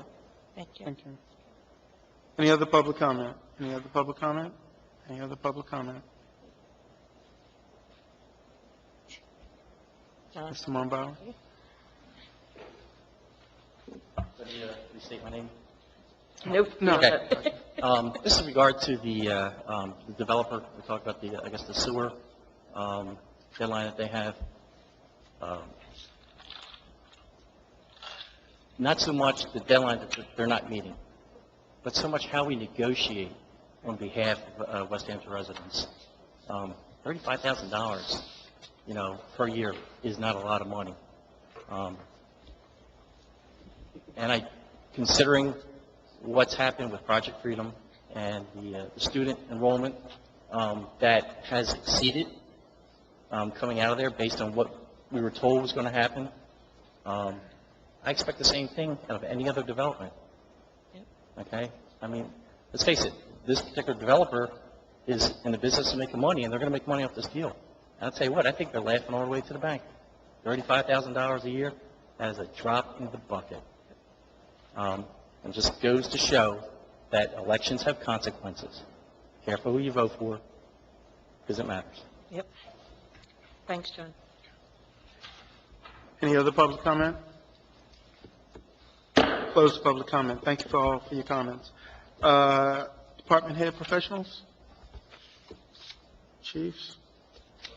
Thank you. Thank you. Any other public comment? Any other public comment? Any other public comment? John? Mr. Mumbauer? Can you state my name? Nope. No. Okay. This is in regard to the developer. We talked about the sewer deadline that they have. Not so much the deadline that they're not meeting, but so much how we negotiate on behalf of West Hampton residents. $35,000, per year is not a lot of money. And considering what's happened with Project Freedom and the student enrollment that has exceeded coming out of there based on what we were told was going to happen, I expect the same thing out of any other development. Okay? I mean, let's face it, this particular developer is in the business of making money, and they're going to make money off this deal. And I'll tell you what, I think they're laughing all the way to the bank. $35,000 a year, that is a drop in the bucket. And just goes to show that elections have consequences. Careful who you vote for, because it matters. Yep. Thanks, John. Any other public comment? Close public comment. Thank you for your comments. Department head professionals? Chiefs?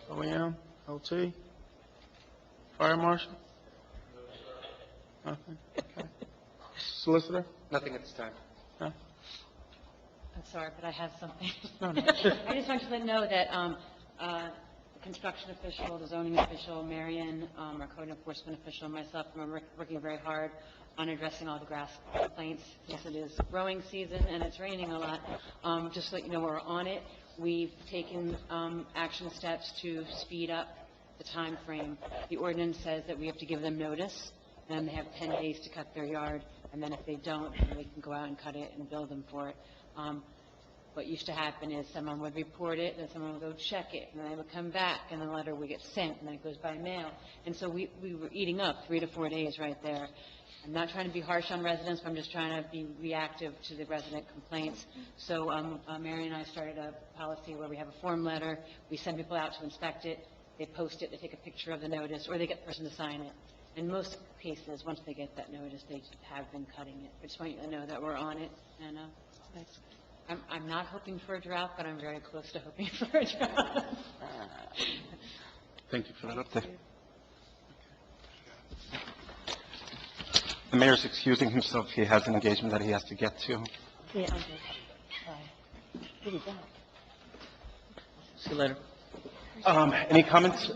OEM? LT? Fire marshal? Nothing? Okay. Solicitor? Nothing at this time. No? I'm sorry, but I have something. No, no. I just want you to know that construction official, the zoning official, Marion, our code enforcement official, and myself, are working very hard on addressing all the grass complaints, since it is growing season and it's raining a lot. Just to let you know, we're on it. We've taken action steps to speed up the time frame. The ordinance says that we have to give them notice, and they have 10 days to cut their yard, and then if they don't, then we can go out and cut it and bill them for it. What used to happen is someone would report it, then someone would go check it, and then they would come back, and the letter would get sent, and then it goes by mail. And so we were eating up 3 to 4 days right there. I'm not trying to be harsh on residents, but I'm just trying to be reactive to the resident complaints. So Mary and I started a policy where we have a form letter, we send people out to inspect it, they post it, they take a picture of the notice, or they get the person to sign it. In most cases, once they get that notice, they have been cutting it. I just want you to know that we're on it, and I'm not hoping for a drought, but I'm very close to hoping for a drought. Thank you for that update. The mayor's excusing himself. He has an engagement that he has to get to. Yeah, I'm good. What is that? See you later. Any comments,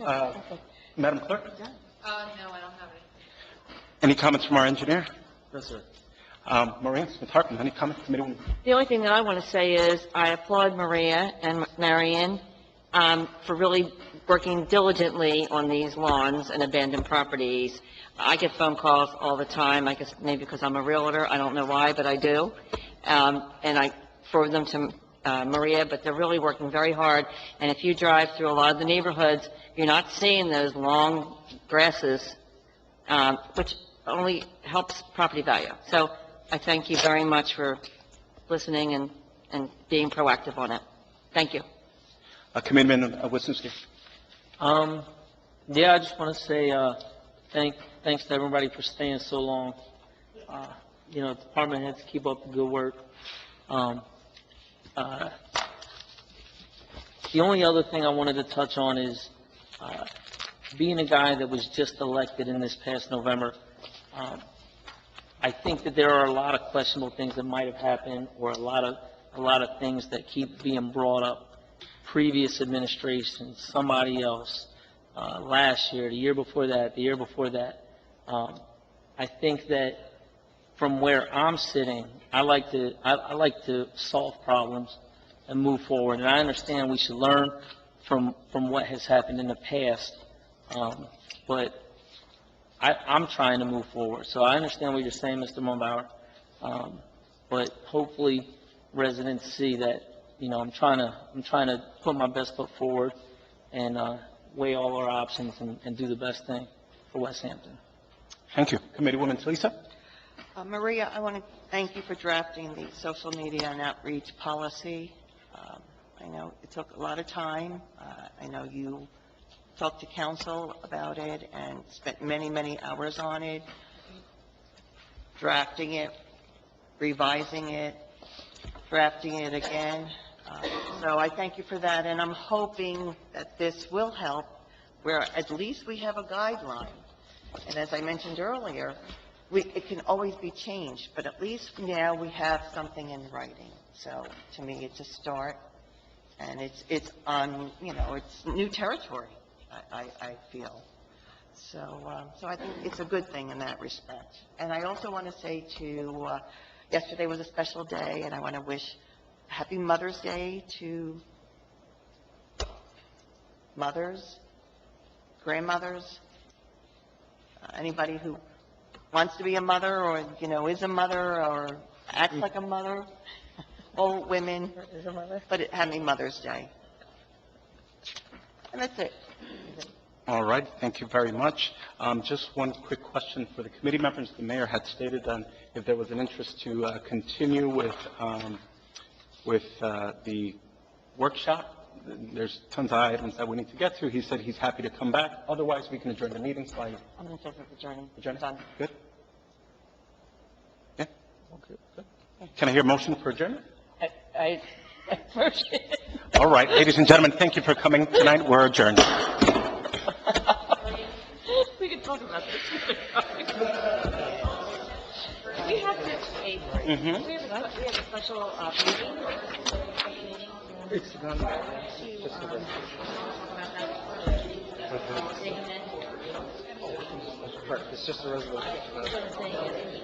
Madam Clerk? No, I don't have any. Any comments from our engineer? No, sir. Maureen Smith-Hartman, any comments? Committee? The only thing that I want to say is I applaud Maria and Marion for really working diligently on these lawns and abandoned properties. I get phone calls all the time, I guess maybe because I'm a realtor, I don't know why, but I do. And I forward them to Maria, but they're really working very hard. And if you drive through a lot of the neighborhoods, you're not seeing those long grasses, which only helps property value. So I thank you very much for listening and being proactive on it. Thank you. Committeeman Wisniewski. Yeah, I just want to say thanks to everybody for staying so long. Department heads keep up the good work. The only other thing I wanted to touch on is being a guy that was just elected in this past November. I think that there are a lot of questionable things that might have happened, or a lot of things that keep being brought up. Previous administrations, somebody else, last year, the year before that, the year before that. I think that from where I'm sitting, I like to solve problems and move forward. And I understand we should learn from what has happened in the past, but I'm trying to move forward. So I understand what you're saying, Mr. Mumbauer, but hopefully residents see that I'm trying to put my best foot forward and weigh all our options and do the best thing for West Hampton. Thank you. Committeewoman Talisa. Maria, I want to thank you for drafting the social media and outreach policy. I know it took a lot of time. I know you talked to council about it and spent many, many hours on it, drafting it, revising it, drafting it again. So I thank you for that, and I'm hoping that this will help, where at least we have a guideline. And as I mentioned earlier, it can always be changed, but at least now we have something in writing. So to me, it's a start, and it's on, it's new territory, I feel. So I think it's a good thing in that respect. And I also want to say yesterday was a special day, and I want to wish Happy Mother's Day to mothers, grandmothers, anybody who wants to be a mother or, is a mother or acts like a mother, all women, but Happy Mother's Day. And that's it. All right, thank you very much. Just one quick question for the committee members. The mayor had stated that if there was an interest to continue with the workshop, there's tons of items that we need to get through. He said he's happy to come back. Otherwise, we can adjourn the meeting. So I'm in favor of adjourning. Done. Good? Yeah? Okay, good. Can I hear a motion for adjournment? I motion. All right, ladies and gentlemen, thank you for coming tonight. We're adjourned. We can talk about this. We have to, we have a special meeting. It's done. To, talk about that. Correct, it's just a resolution.